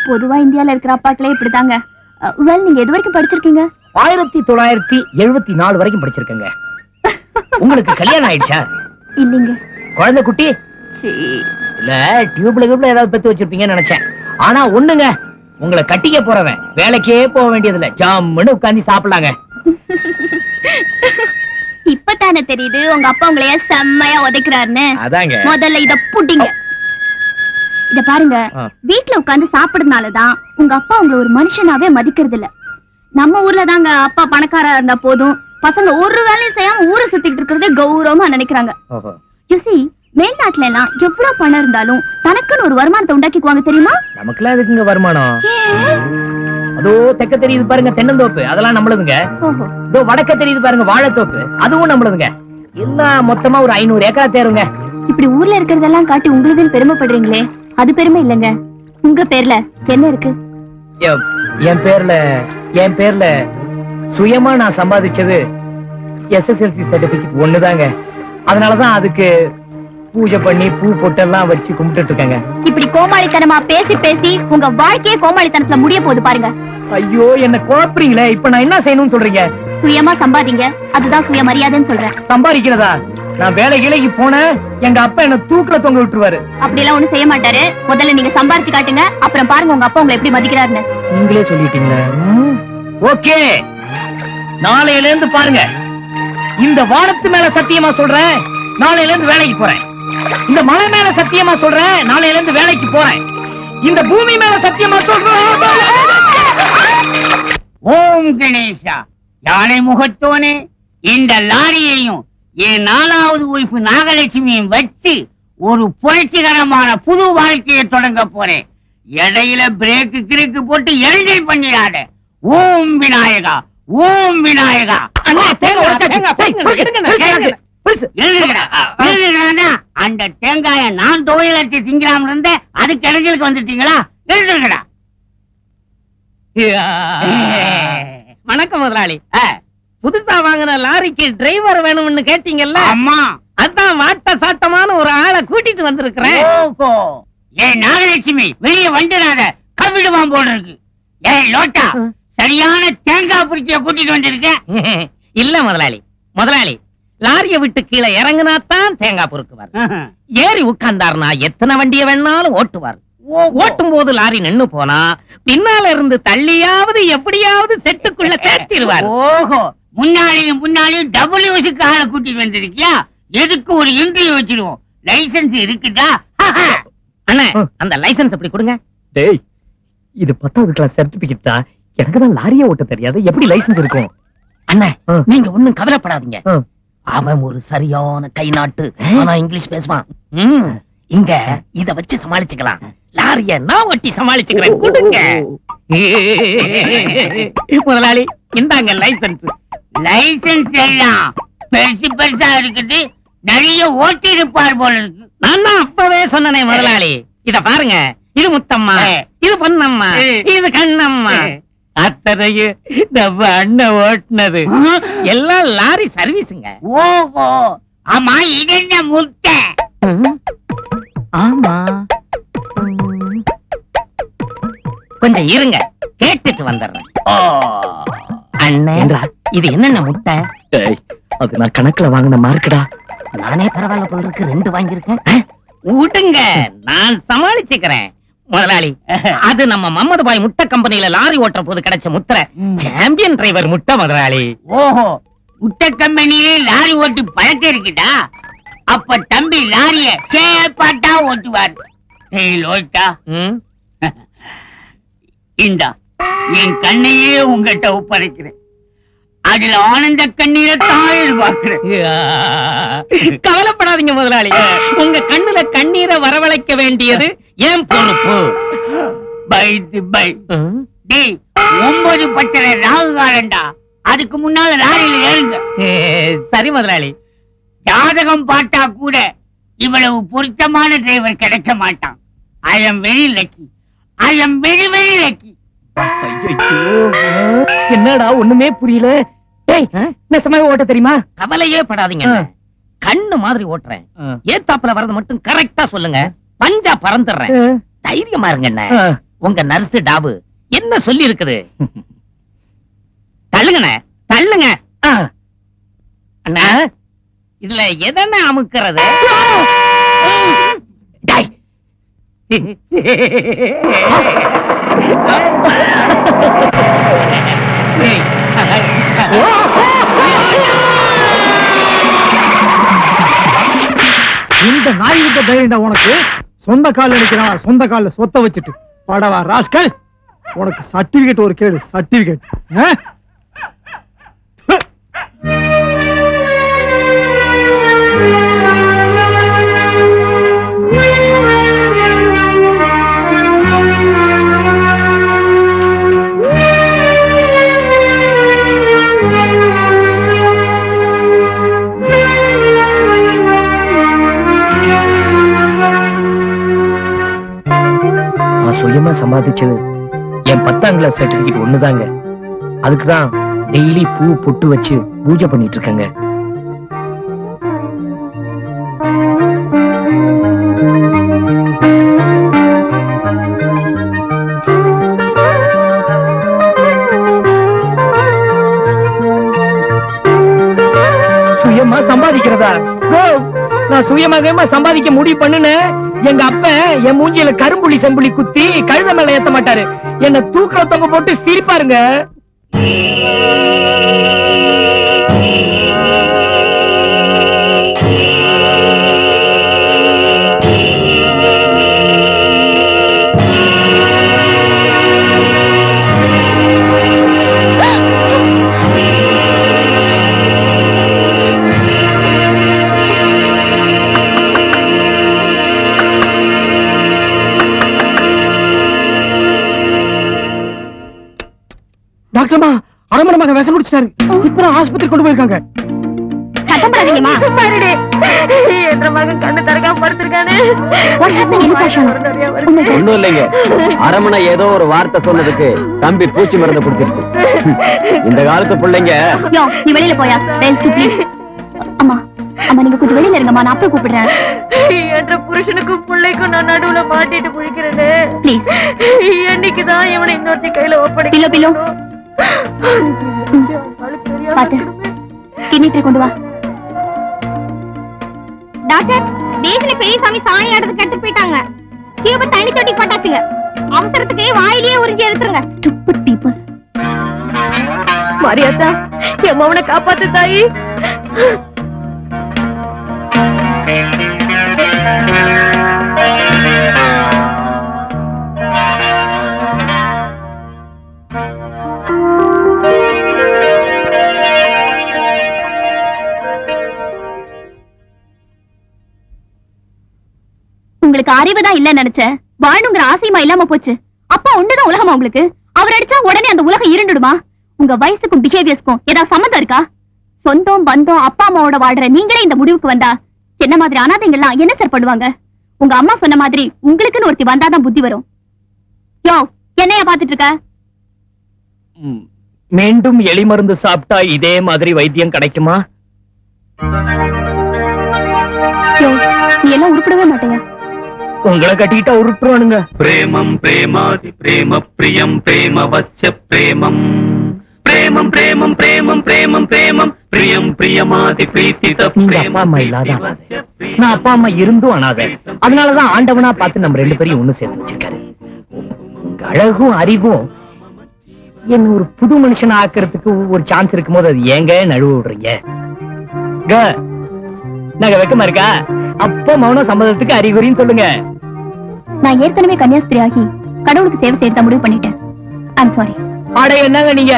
பொதுவா இந்தியால இருக்கிற அப்பாக்களே இப்படிதாங்க. வெல், நீங்க எது வரைக்கும் படிச்சிருக்கீங்க?
1974 வரைக்கும் படிச்சிருக்கேங்க. உங்களுக்கு கல்யாணம் ஆயிடுச்சா?
இல்லீங்க.
குழந்தை குட்டி
சீ.
இல்ல, டியூப்ல ஏதாவது பெத்து வச்சிருப்பீங்கன்னு நினைச்சேன். ஆனா ஒண்ணுங்க, உங்களை கட்டிக்க போறவன் வேலைக்கே போக வேண்டியதில்ல, ஜாம்னு உட்கார்ந்து சாப்பிடலாங்க.
இப்பதானே தெரியுது உங்க அப்பா உங்களைய செம்மையா உதைக்கிறாருன்னு.
அதாங்க.
முதல்ல இத புடிங்க. இத பாருங்க,
ஆ.
வீட்ல உட்கார்ந்து சாப்பிடுறதுனாலதான் உங்க அப்பா உங்களை ஒரு மனுஷனாவே மதிக்கிறது இல்ல. நம்ம ஊர்ல தாங்க அப்பா பணக்காரா இருந்தா போதும், பசங்க ஒரு வேலையும் செய்யாம ஊரை சுத்திட்டு இருக்கிறதே கௌரவமா நினைக்கிறாங்க.
ஓஹோ.
You see, மேல்நாட்டுல எல்லாம் எவ்வளவு பணம் இருந்தாலும் தனக்குன்னு ஒரு வருமானத்தை உண்டாக்கிக்குவாங்க தெரியுமா?
நமக்குலாம் எதுக்குங்க வருமானம்?
ஏன்?
அதோ தெக்க தெரியுது பாருங்க தென்னந்தோப்பு, அதெல்லாம் நம்மளுதுங்க.
ஓஹோ.
இதோ வடக்க தெரியுது பாருங்க வாழைத்தோப்பு, அதுவும் நம்மளுதுங்க. எல்லாம் மொத்தமா ஒரு 500 ஏக்கரா தேருங்க.
இப்படி ஊர்ல இருக்கிறதெல்லாம் காட்டி உங்களுதுன்னு பெருமைப்படுறீங்களே, அது பெருமை இல்லங்க. உங்க பேர்ல என்ன இருக்கு?
என் பேர்ல சுயமா நான் சம்பாதிச்சது SSLC சர்டிபிகேட் ஒண்ணுதாங்க. அதனாலதான் அதுக்கு பூஜை பண்ணி பூ பொட்டெல்லாம் வச்சு கும்பிட்டு இருக்கேங்க.
இப்படி கோமாளித்தனமா பேசி பேசி உங்க வாழ்க்கையே கோமாளித்தனத்துல முடிய போகுது பாருங்க.
ஐயோ, என்ன குழப்பறீங்களே. இப்ப நான் என்ன செய்யணும்னு சொல்றீங்க?
சுயமா சம்பாதிங்க, அதுதான் சுயமரியாதைன்னு சொல்றேன்.
சம்பாதிக்கிறதா? நான் வேலைக்கு போனேன், எங்க அப்பா என்ன தூக்குல தொங்க விட்டுருவாரு.
அப்படி எல்லாம் ஒண்ணும் செய்ய மாட்டாரு. முதல்ல நீங்க சம்பாரிச்சு காட்டுங்க, அப்புறம் பாருங்க உங்க அப்பா உங்களை எப்படி மதிக்கிறாருன்னு.
நீங்களே சொல்லிட்டீங்களே. ஓகே, நாளையில இருந்து பாருங்க. இந்த வானத்து மேல சத்தியமா சொல்றேன், நாளையில இருந்து வேலைக்கு போறேன். இந்த மலை மேல சத்தியமா சொல்றேன், நாளையில இருந்து வேலைக்கு போறேன். இந்த பூமி மேல சத்தியமா சொல்றேன்.
ஓம் கணேசா, யானை முகத்தோனே, இந்த லாரியையும் என் 4வது ஒய்ஃப் நாகலட்சுமியும் வச்சு ஒரு புரட்சிகரமான புது வாழ்க்கையை தொடங்க போறேன். இடையில பிரேக்கு கிறுக்கு போட்டு எரிஞ்சல் பண்ணிடாத. ஓம் விநாயகா, ஓம் விநாயகா. அந்த தேங்காய நான் துவையலட்சி திங்கலாம்னு இருந்தேன், அதுக்கு இடைஞ்சலுக்கு வந்துட்டீங்களா? எழுதுங்கடா.
வணக்கம் முதலாளி. புதுசா வாங்கின லாரிக்கு டிரைவர் வேணும்னு கேட்டீங்கல்ல?
அம்மா,
அதான் வாட்ட சாட்டமான ஒரு ஆளை கூட்டிட்டு வந்திருக்கிறேன்.
ஓஹோ, ஏன் நாகலட்சுமி வெளியே வந்துடாத, கவிடுவான் போல இருக்கு. ஏய் லோட்டா, சரியான தேங்காய் புரிக்கிய கூட்டிட்டு வந்திருக்கேன்.
இல்ல முதலாளி, லாரிய விட்டு கீழே இறங்குனாத்தான் தேங்காய் பொறுக்குவார். ஏறி உட்கார்ந்தாருனா எத்தனை வண்டிய வேணாலும் ஓட்டுவார். ஓட்டும் போது லாரி நின்னு போனா பின்னால இருந்து தள்ளியாவது எப்படியாவது செட்டுக்குள்ள சேர்த்திருவார்.
ஓஹோ, முன்னாடியும் டபிள்யூஸுக்கு ஆளை கூட்டிட்டு வந்திருக்கியா? எதுக்கு ஒரு இன்டர்வியூ வச்சிருவோம். லைசன்ஸ் இருக்குதா?
அண்ணா, அந்த லைசன்ஸ் அப்படி கொடுங்க. டேய், இது 10வது கிளாஸ் சர்டிபிகேட் தான். எனக்கு தான் லாரியே ஓட்ட தெரியாது, எப்படி லைசன்ஸ் இருக்கும்? அண்ணா, நீங்க ஒண்ணும் கவலைப்படாதீங்க. அவன் ஒரு சரியான கை நாட்டு, ஆனா இங்கிலீஷ் பேசுவான். இங்க இத வச்சு சமாளிச்சுக்கலாம். லாரிய நான் ஒட்டி சமாளிச்சுக்கிறேன். கொடுங்க முதலாளி, இந்தாங்க லைசன்ஸ்.
லைசன்ஸ் எல்லாம் பெருசு பெருசா இருக்குது, நிறைய ஓட்டி இருப்பார் போல இருக்கு.
நான் தான் அப்பவே சொன்னனே முதலாளி. இத பாருங்க, இது முத்தம்மா, இது பொன்னம்மா, இது கண்ணம்மா. அத்தனையும் நம்ம அண்ணன் ஓட்டுனது. எல்லாம் லாரி சர்வீஸுங்க.
ஓஹோ, ஆமா, இது என்ன முட்டை?
ஆமா, கொஞ்சம் இருங்க, கேட்டுட்டு வந்துடுறேன். அண்ணே, இது என்னென்ன முட்டை? அது நான் கணக்குல வாங்கின மார்க்கடா. நானே பரவாயில்ல போல இருக்கு, 2 வாங்கியிருக்கேன். விடுங்க, நான் சமாளிச்சுக்கிறேன் முதலாளி. அது நம்ம மம்மது பாய் முட்டை கம்பெனியில லாரி ஓட்டுற போது கிடைச்ச முத்திரை, சாம்பியன் டிரைவர் முட்டை முதலாளி.
ஓஹோ, முட்டை கம்பெனியிலே லாரி ஓட்டி பழக்கம் இருக்குதா? அப்ப தம்பி லாரிய சேப்பாட்டா ஓட்டுவார். ஏய் லோட்டா, இந்தா என் கண்ணையே உங்ககிட்ட ஒப்படைக்கிறேன். அதுல ஆனந்த கண்ணீரை தான் எதிர்பார்க்கிறேன்.
கவலைப்படாதீங்க முதலாளி, உங்க கண்ணுல கண்ணீரை வரவழைக்க வேண்டியது ஏன் பொறுப்பு.
பை டேய், 9 பச்சரை ராகு காலண்டா. அதுக்கு முன்னால லாரியில ஏறுங்க.
சரி முதலாளி.
ஜாதகம் பார்த்தா கூட இவ்வளவு பொருத்தமான டிரைவர் கிடைக்க மாட்டான். I am very lucky. I am very very lucky.
என்னடா ஒண்ணுமே புரியல. டேய், நெசமாவே ஓட்ட தெரியுமா? கவலையே படாதீங்க, கண்ணு மாதிரி ஓட்டுறேன். ஏத்தாப்புல வரது மட்டும் கரெக்டா சொல்லுங்க, பஞ்சா பறந்துடுறேன். தைரியமா இருங்க அண்ணே. உங்க நர்ஸ் டாபு என்ன சொல்லி இருக்குது? தள்ளுங்கண்ணே, தள்ளுங்க. அண்ணா, இதுல எதன அமுக்கிறது? டேய். டேய்.
இந்த நாய் விட்ட தைரியம்டா உனக்கு. சொந்த கால்ல நிக்கிறான், சொந்த கால்ல சொத்த வச்சுட்டு படவா ராஸ்கல். உனக்கு சர்டிபிகேட் ஒரு கேடு, சர்டிபிகேட்.
சுயமா சம்பாதிச்சது என் 10ஆம் கிளாஸ் சர்டிபிகேட் ஒண்ணுதாங்க. அதுக்குதான் டெய்லி பூ பொட்டு வச்சு பூஜை பண்ணிட்டு இருக்கேங்க. சுயமா சம்பாதிக்கிறதா? நான் சுயமாக சம்பாதிக்க முடிவு பண்ணுனேன். எங்க அப்ப என் மூஞ்சியில கரும்புள்ளி செம்புள்ளி குத்தி கழுத மேல ஏத்த மாட்டாரு, என்ன தூக்குற தொங்க போட்டு சிரிப்பாருங்க. டாக்டர்மா, அரமண மகன் விஷம் குடிச்சாரு. இப்ப ஆஸ்பத்திரி கொண்டு போயிருக்காங்க.
என்ற மகன் கண்ணு திறக்காம படுத்திருக்கானே.
ஒண்ணும் இல்லைங்க, அரமணை ஏதோ ஒரு வார்த்தை சொன்னதுக்கு தம்பி பூச்சி மருந்து குடிச்சிருச்சு. இந்த காலத்து பிள்ளைங்க.
நீ வெளியில போயா. அம்மா அம்மா, நீங்க கொஞ்சம் வெளியில இருங்கம்மா, நான் அப்புறம் கூப்பிடுறேன்.
என்ற புருஷனுக்கும் பிள்ளைக்கும் நான் நடுவுல மாட்டிட்டு போய்க்கிறேன்னு.
ப்ளீஸ்.
என்னைக்குதான் இவனை இன்னொருத்தி கையில
பிலோ பிலோ பாத்து கிண்ணிட்டு கொண்டு வா. டாக்டர், தேசில பெரியசாமி சாணி ஆடுறதுக்கு எடுத்து போயிட்டாங்க. கியூப தண்ணி தொட்டி போட்டாச்சுங்க. அவசரத்துக்கு வாயிலேயே உறிஞ்சி எடுத்துருங்க. Stupid people.
மரியாதா, என் மவனை காப்பாத்து தாயி.
உங்களுக்கு அறிவுதான் இல்ல நினைச்சேன். வாழணுங்கிற ஆசையமா இல்லாம போச்சு. அப்பா ஒண்ணுதான் உலகமா உங்களுக்கு? அவர் அடிச்சா உடனே அந்த உலகம் இருண்டுடுமா? உங்க வயசுக்கும் பிஹேவியர்ஸ்க்கும் ஏதாவது சம்மந்தம் இருக்கா? சொந்தம் பந்தம் அப்பா அம்மாவோட வாழ்ற நீங்களே இந்த முடிவுக்கு வந்தா என்ன மாதிரி அனாதைங்கெல்லாம் என்ன சார் பண்ணுவாங்க? உங்க அம்மா சொன்ன மாதிரி உங்களுக்குன்னு ஒருத்தி வந்தாதான் புத்தி வரும். யோ, என்னையா பாத்துட்டு இருக்க?
மீண்டும் எலி மருந்து சாப்பிட்டா இதே மாதிரி வைத்தியம் கிடைக்குமா?
யோ, நீ எல்லாம் உருப்படவே மாட்டேயா?
உங்களை கட்டிக்கிட்டா உருட்டுவானுங்க.
பிரேமம் பிரேமாதி பிரேம பிரியம் பிரேம வஸ்ய பிரேமம் பிரேமம் பிரேமம் பிரேமம் பிரேமம் பிரேமம் பிரியம் பிரியமாதி பிரீத்தித.
நீங்க அப்பா அம்மா இல்லாத அனாதை, நான் அப்பா அம்மா இருந்தும் அனாதை. அதனாலதான் ஆண்டவனா பார்த்து நம்ம 2 பேரையும் ஒண்ணு சேர்த்து வச்சிருக்காரு. உங்க அழகும் அறிவும் என்ன ஒரு புது மனுஷன் ஆக்குறதுக்கு ஒரு சான்ஸ் இருக்கும் போது அது ஏங்க நழுவ விடுறீங்க? நாங்க வெக்கமா இருக்கா? அப்பா மௌன சம்மதத்துக்கு அறிகுறின்னு சொல்லுங்க.
நான் ஏற்கனவே கன்னியாஸ்திரி ஆகி கடவுளுக்கு சேவை செய்யறத முடிவு பண்ணிட்டேன். I'm sorry.
ஆட என்னங்க நீங்க?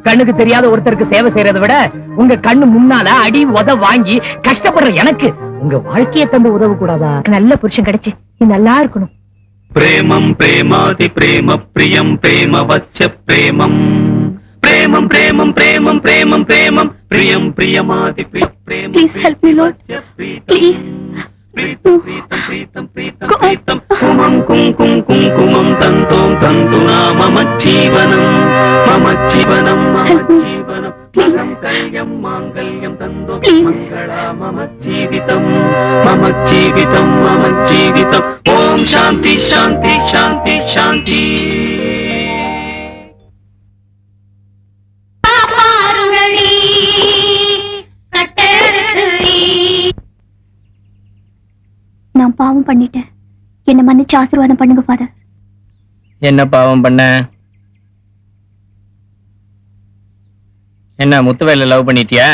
கண்ணுக்கு தெரியாத ஒருத்தருக்கு சேவை செய்யறதை விட உங்க கண்ணு முன்னால அடி உத வாங்கி கஷ்டப்படுற எனக்கு உங்க வாழ்க்கையை தந்து உதவ கூடாதா?
நல்ல புருஷன் கிடைச்சு நீ நல்லா இருக்கணும்.
பிரேமம் பிரேமாதி பிரேம பிரியம் பிரேம வஸ்ய பிரேமம் प्रेमं प्रेमं प्रेमं प्रेमं प्रेमं प्रियं प्रियमाति प्रेम
Please help me, Lord. Please.
प्रीतं प्रीतं प्रीतं प्रीतं प्रीतं Kumam कुंकुम कुंकुमं तन्तों तन्तुना मम जीवनं मम जीवनं
Help me. Please.
कल्यं मांगल्यं तन्तों
Please.
Mangla मम जीवितं मम जीवितं मम जीवितं ओम शांति शांति शांति शांति
நான் பாவம் பண்ணிட்டேன். என்ன மன்னிச்சு ஆசீர்வாதம் பண்ணுங்க ஃபாதர்.
என்ன பாவம் பண்ண? என்ன முத்துவேல லவ் பண்ணிட்டியா?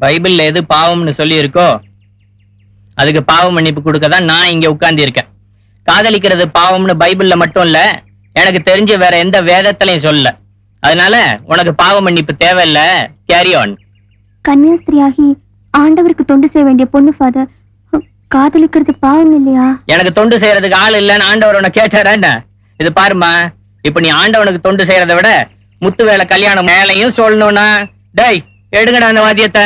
பைபிள்ல எது பாவம்னு சொல்லி இருக்கோ அதுக்கு பாவ மன்னிப்பு கொடுக்கதான் நான் இங்க உட்கார்ந்து இருக்கேன். காதலிக்கிறது பாவம்னு பைபிள்ல மட்டும் இல்ல, எனக்கு தெரிஞ்ச வேற எந்த வேதத்திலையும் சொல்லல. அதனால உனக்கு பாவ மன்னிப்பு தேவையில்ல. Carry on.
கன்னியாஸ்திரியாகி ஆண்டவருக்கு தொண்டு செய்ய வேண்டிய பொண்ணு ஃபாதர். காதலிக்கிறது பாவம் இல்லையா?
எனக்கு தொண்டு செய்யறதுக்கு ஆள் இல்லன்னு ஆண்டவர் உன்னை கேட்டாரா? இது பாருமா, இப்ப நீ ஆண்டவனுக்கு தொண்டு செய்யறதை விட முத்துவேல கல்யாணம் மேலையும் சொல்லணும்னா, டேய் எடுங்கடா அந்த வாத்தியத்தை.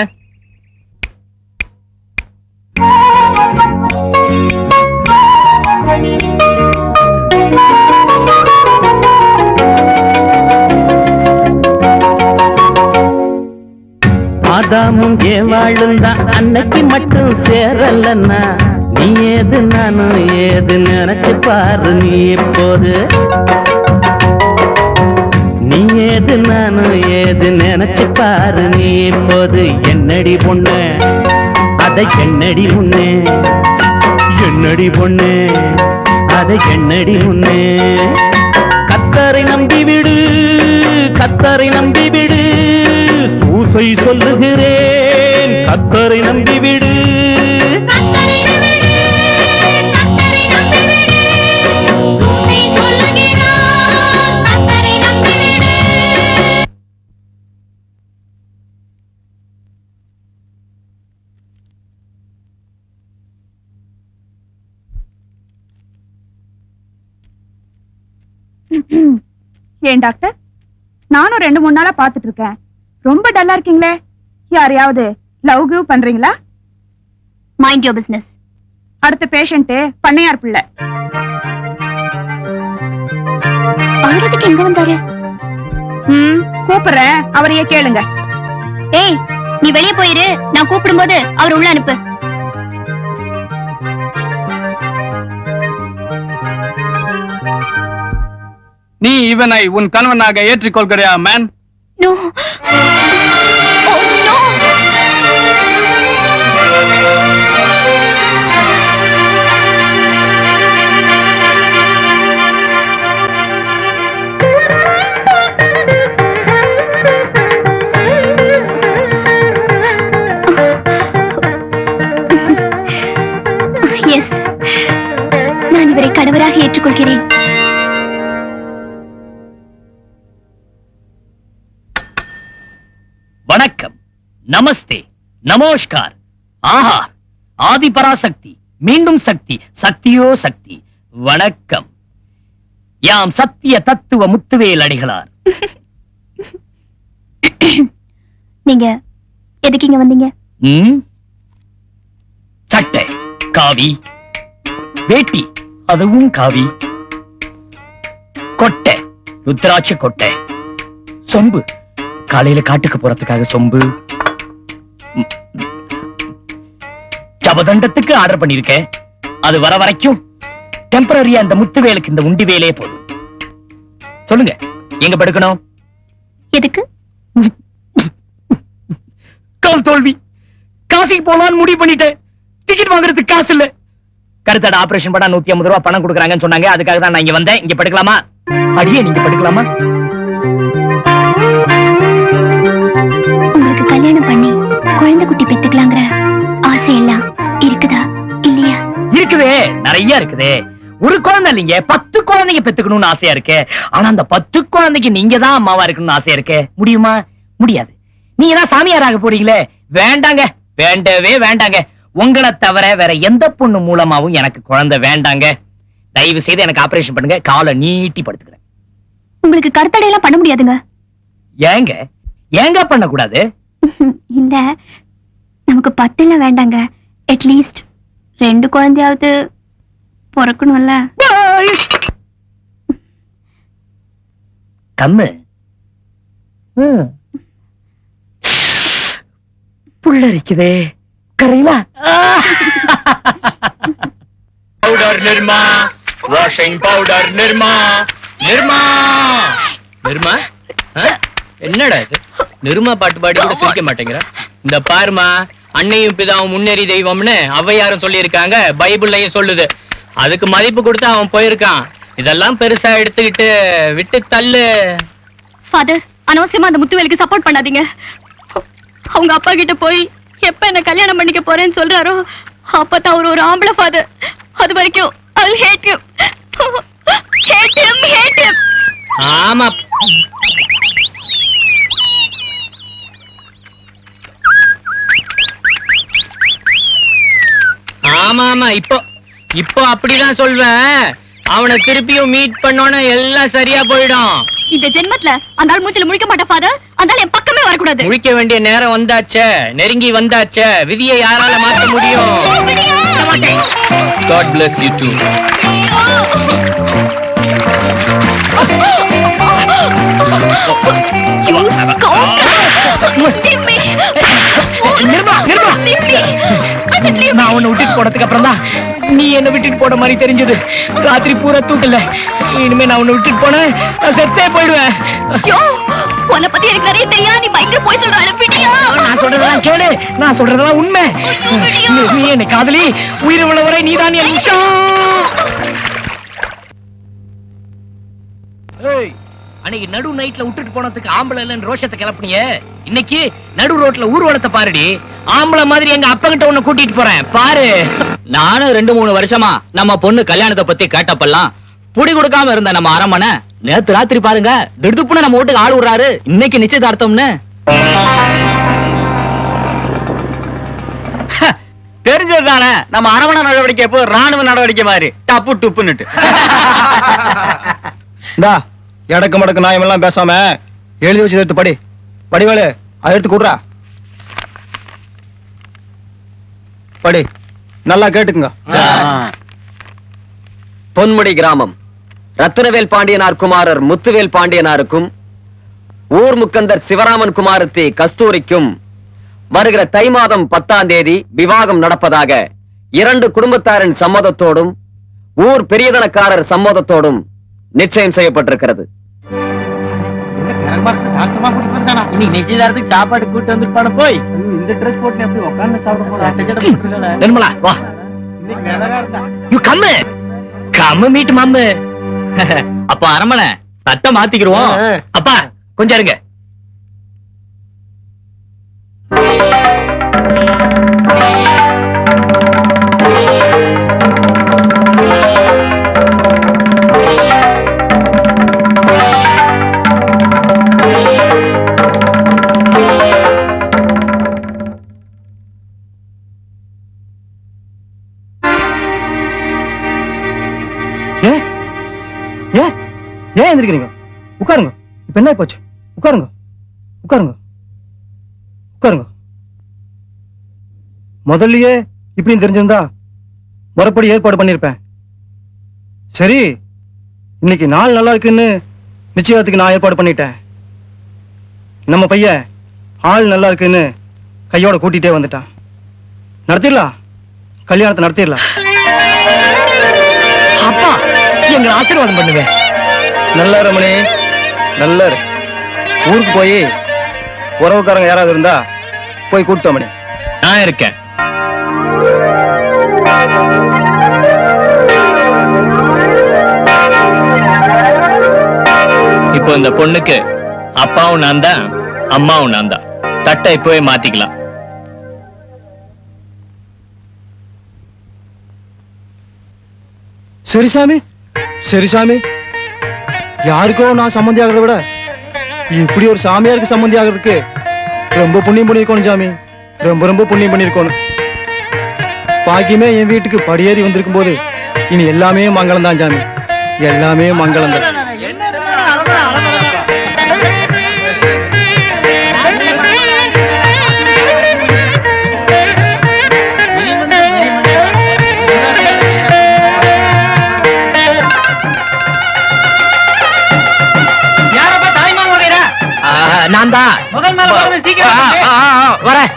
ஆதாமும் ஏவாளும் தான் அன்னைக்கு மட்டும் சேரலன்னா நீ ஏது நானும் ஏது நினைச்சு பாரு. நீ எப்போது நீ ஏது நானும் ஏது நினைச்சு பாரு. நீ எப்போது என்னடி பொண்ணு அதை என்னடி முன்னே என்னடி பொண்ணு அதை என்னடி முன்னே. கத்தரை நம்பி விடு கத்தரை நம்பி விடு சூசை சொல்லுகிறேன் கத்தரை நம்பி விடு.
ஏன் டாக்டர், நானும் 2-3 நாளா பாத்துட்டு இருக்கேன். ரொம்ப டல்லா இருக்கீங்களே. யாரையாவது லவ் கிவ் பண்றீங்களா?
Mind your business.
அடுத்த பேஷண்ட் பண்ணையார் பிள்ளை.
அவரதுக்கு எங்க வந்தாரு?
கூப்பிடுறேன், அவரையே கேளுங்க.
ஏய், நீ வெளியே போயிரு. நான் கூப்பிடும்போது அவர் உள்ள அனுப்பு.
நீ இவனை உன் கணவனாக ஏற்றுக்கொள்கிறாயா man?
No. Oh no. Yes, நான் இவரை கணவராக ஏற்றுக்கொள்கிறேன்.
வணக்கம், நமஸ்தே, நமோஸ்கார். ஆஹா, ஆதி பராசக்தி, மீண்டும் சக்தி, சக்தியோ சக்தி. வணக்கம். யாம் சத்திய தத்துவ முத்துவேல் அடிகளார்.
நீங்க எதுக்கு இங்க வந்தீங்க?
சட்டை காவி, வேட்டி அதுவும் காவி, கொட்டை ருத்ராட்ச கொட்டை, சொம்பு காலையில காட்டுக்கு போறதுக்காக சொம்பு, ஜபதண்டத்துக்கு ஆர்டர் பண்ணிருக்கேன். அது வர வரைக்கும் டெம்பரரியா அந்த முத்துவேலுக்கு இந்த உண்டி வேலையே போதும். சொல்லுங்க, எங்க படுக்கணும்?
எதுக்கு?
கால் தோல்வி, காசிக்கு போலான்னு முடிவு பண்ணிட்டேன். டிக்கெட் வாங்குறதுக்கு காசு இல்ல. கருத்தட ஆபரேஷன் பண்ணா 150 ரூபாய் பணம் கொடுக்குறாங்கன்னு சொன்னாங்க. அதுக்காக தான் நான் இங்க வந்தேன். இங்க படுக்கலாமா? அடியே, நீங்க படுக்கலாமா?
உங்களுக்கு கல்யாணம் பண்ணி குழந்தை குட்டி பெத்துக்கலாங்கிற ஆசை எல்லாம் இருக்குதா இல்லையா?
இருக்குதே, நிறைய இருக்குதே. ஒரு குழந்தை இல்லைங்க, 10 குழந்தைங்க பெத்துக்கணும்னு ஆசையா இருக்கு. ஆனா அந்த 10 குழந்தைக்கு நீங்க தான் அம்மாவா இருக்கணும்னு ஆசையா இருக்கு. முடியுமா? முடியாது. நீங்க தான் சாமியாராக போறீங்களே. வேண்டாங்க, வேண்டவே வேண்டாங்க. உங்களை தவிர வேற எந்த பொண்ணு மூலமாவும் எனக்கு குழந்தை வேண்டாங்க. தயவு செய்து எனக்கு ஆபரேஷன் பண்ணுங்க. காலை நீட்டி படுத்துக்கிறேன்.
உங்களுக்கு கருத்தடையெல்லாம் பண்ண முடியாதுங்க.
ஏங்க ஏங்க பண்ணக்கூடாது?
இல்ல, நமக்கு 10 வேண்டாங்க. அட்லீஸ்ட் 2 குழந்தையாவது பிறக்கணும்ல.
கம்மு புள்ளரிக்குதே. கரையிலா
powder Nirma, washing powder Nirma. Nirma Nirma என்னடா இது? நிர்மா பாட்டு பாடி கூட சிரிக்க மாட்டேங்கிற. இந்த பாருமா, அன்னையும் பிதாவும் முன்னேறி தெய்வம்னு ஔவையாரும் சொல்லியிருக்காங்க, பைபிள்லயும் சொல்லுது. அதுக்கு மதிப்பு கொடுத்து அவன் போயிருக்கான். இதெல்லாம் பெருசா எடுத்துக்கிட்டு விட்டு தள்ளு.
ஃபாதர், அனவசியமா அந்த முத்துவேலுக்கு சப்போர்ட் பண்ணாதீங்க. அவங்க அப்பா கிட்ட போய் எப்ப என்ன கல்யாணம் பண்ணிக்க போறேன்னு சொல்றாரோ அப்பதான் அவர் ஒரு ஆம்பளை ஃபாதர். அது வரைக்கும் I'll hate him. Hate him, hate him.
ஆமா, ஆமா ஆமா, இப்போ அப்படிதான் சொல்வேன். அவனை திருப்பியும் மீட் பண்ணோன்னு எல்லாம் சரியா போயிடும்.
இந்த ஜென்மத்துல அந்த ஆள் மூச்சில முழிக்க மாட்டா ஃபாதர். அந்த ஆள் என் பக்கமே வரக்கூடாது.
முழிக்க வேண்டிய நேரம் வந்தாச்சே, நெருங்கி வந்தாச்சே. விதியை யாரால மாற்ற முடியும்? God bless you too.
நான் உன்னை விட்டுட்டு போனதுக்கு அப்புறம் தான் நீ என்ன விட்டுட்டு போன மாதிரி தெரிஞ்சது. ராத்திரி பூரா தூக்கல. இனிமே நான் உன்னை விட்டுட்டு போனேன், செத்தே போயிடுவேன்.
உன்னை பத்தி எனக்கு நிறைய தெரியாது. நீ பயங்கர போய் சொல்ற அனுப்பிட்டியா?
நான் சொல்றதெல்லாம் கேளு, நான் சொல்றதெல்லாம் உண்மை. நீ என்ன காதலி, உயிர் உள்ளவரை நீதான் என் விஷம். அன்னைக்கு நடு நைட்ல விட்டுட்டு போனதுக்கு ஆம்பளை இல்லன்னு ரோஷத்தை கிளப்பினியே, இன்னைக்கு நடு ரோட்ல ஊர்வலத்தை பாருடி. ஆம்பளை மாதிரி எங்க அப்பா கிட்ட உன்னை கூட்டிட்டு போறேன் பாரு.
நானும் 2-3 வருஷமா நம்ம பொண்ணு கல்யாணத்தை பத்தி கேட்டப்பெல்லாம் புடி கொடுக்காம இருந்த நம்ம அரமனை நேத்து ராத்திரி பாருங்க, திடுப்புன்னு நம்ம வீட்டுக்கு ஆள் விடுறாரு. இன்னைக்கு நிச்சயதார்த்தம்னு தெரிஞ்சதுதானே. நம்ம அரமணை நடவடிக்கை எப்போ ராணுவ நடவடிக்கை மாதிரி டப்பு டுப்புன்னுட்டு.
இந்தா எடக்கு மடக்கு நாயம் எல்லாம் பேசாம எழுதி வச்சு எடுத்து படி. படிவேலு, அதை எடுத்து கூடுறா. படி, நல்லா கேட்டுக்குங்க.
பொன்முடி கிராமம் ரத்தினவேல் பாண்டியனார் குமாரர் முத்துவேல் பாண்டியனாருக்கும் ஊர் முக்கந்தர் சிவராமன் குமாரத்தி கஸ்தூரிக்கும் வருகிற தை மாதம் 10ஆம் தேதி விவாகம் நடப்பதாக 2 குடும்பத்தாரின் சம்மதத்தோடும் ஊர் பெரியதனக்காரர் சம்மதத்தோடும் நிச்சயம் செய்யப்பட்டிருக்கிறது.
இன்னைக்கு நிச்சயதார்த்தத்துக்கு சாப்பாடு கூட்டு வந்துட்டு போய் இந்த ட்ரெஸ் போட்டு எப்படி உட்கார்ந்து சாப்பிட போறா?
நிர்மலா வா. யூ கம் கம் மீட் மம்மு.
அப்ப அரமனை தட்டை மாத்திக்கிறோம்.
அப்பா கொஞ்சம் இருங்க.
ஏன் எந்திரிக்கிறீங்க? உட்காருங்க. இப்ப என்ன போச்சு? உட்காருங்க, உட்காருங்க, உட்காருங்க. முதல்லயே இப்படின்னு தெரிஞ்சிருந்தா முறைப்படி ஏற்பாடு பண்ணிருப்பேன். சரி, இன்னைக்கு நாள் நல்லா இருக்குன்னு நிச்சயத்துக்கு நான் ஏற்பாடு பண்ணிட்டேன். நம்ம பையன் ஆள் நல்லா இருக்குன்னு கையோட கூட்டிட்டே வந்துட்டான். நடத்திடலாம், கல்யாணத்தை நடத்திடலாம்.
அப்பா எங்களை ஆசீர்வாதம் பண்ணுங்க.
நல்ல ரமணி, நல்ல ஊருக்கு போய் உறவுக்காரங்க யாராவது இருந்தா போய் கூப்பிட்டு மணி.
நான் இருக்கேன். இப்போ இந்த பொண்ணுக்கு அப்பாவும் நான் தான், அம்மாவும் நான் தான். தட்டை இப்பவே மாத்திக்கலாம்.
சரி சாமி, சரி சாமி. யாருக்கோ நான் சம்மந்தி ஆகிறத விட இப்படி ஒரு சாமியாருக்கு சம்மந்தி ஆகிறதுக்கு ரொம்ப புண்ணியம் பண்ணிருக்கணும் சாமி. ரொம்ப ரொம்ப புண்ணியம் பண்ணிருக்கணும். பாக்கியமே என் வீட்டுக்கு படியேறி வந்திருக்கும் போது இனி எல்லாமே மங்களம் தான் சாமி, எல்லாமே மங்களம் தான்.
நான் தான்
முதல் மேல வரணும், சீக்கிரம்
வரேன்.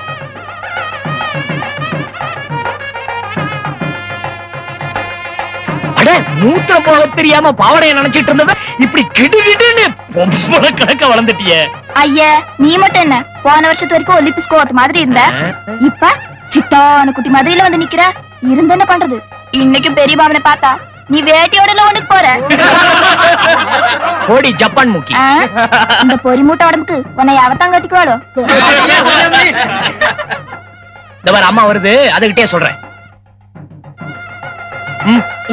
அட மூத்திரம் போக தெரியாம பாவடைய நினைச்சிட்டு இருந்தவ இப்படி கிடுகிடுன்னு பொம்பளை கணக்க வளர்ந்துட்டியே.
ஐயா நீ மட்டும் என்ன போன வருஷத்து வரைக்கும் ஒலிம்பிக்ஸ் கோவத்து மாதிரி இருந்த, இப்ப சித்தான குட்டி மாதிரில வந்து நிக்கிற. இருந்து என்ன பண்றது, இன்னைக்கு பெரிய மாமனை பார்த்தா நீ வேட்டையோட ஒண்ணுக்கு போற.
ஓடி ஜப்பான் மூக்கி.
இந்த பொறி மூட்டை உடம்புக்கு உன்னை அவத்தான் கட்டிக்குவாளோ.
இந்த மாதிரி அம்மா வருது, அதுகிட்டே சொல்றேன்.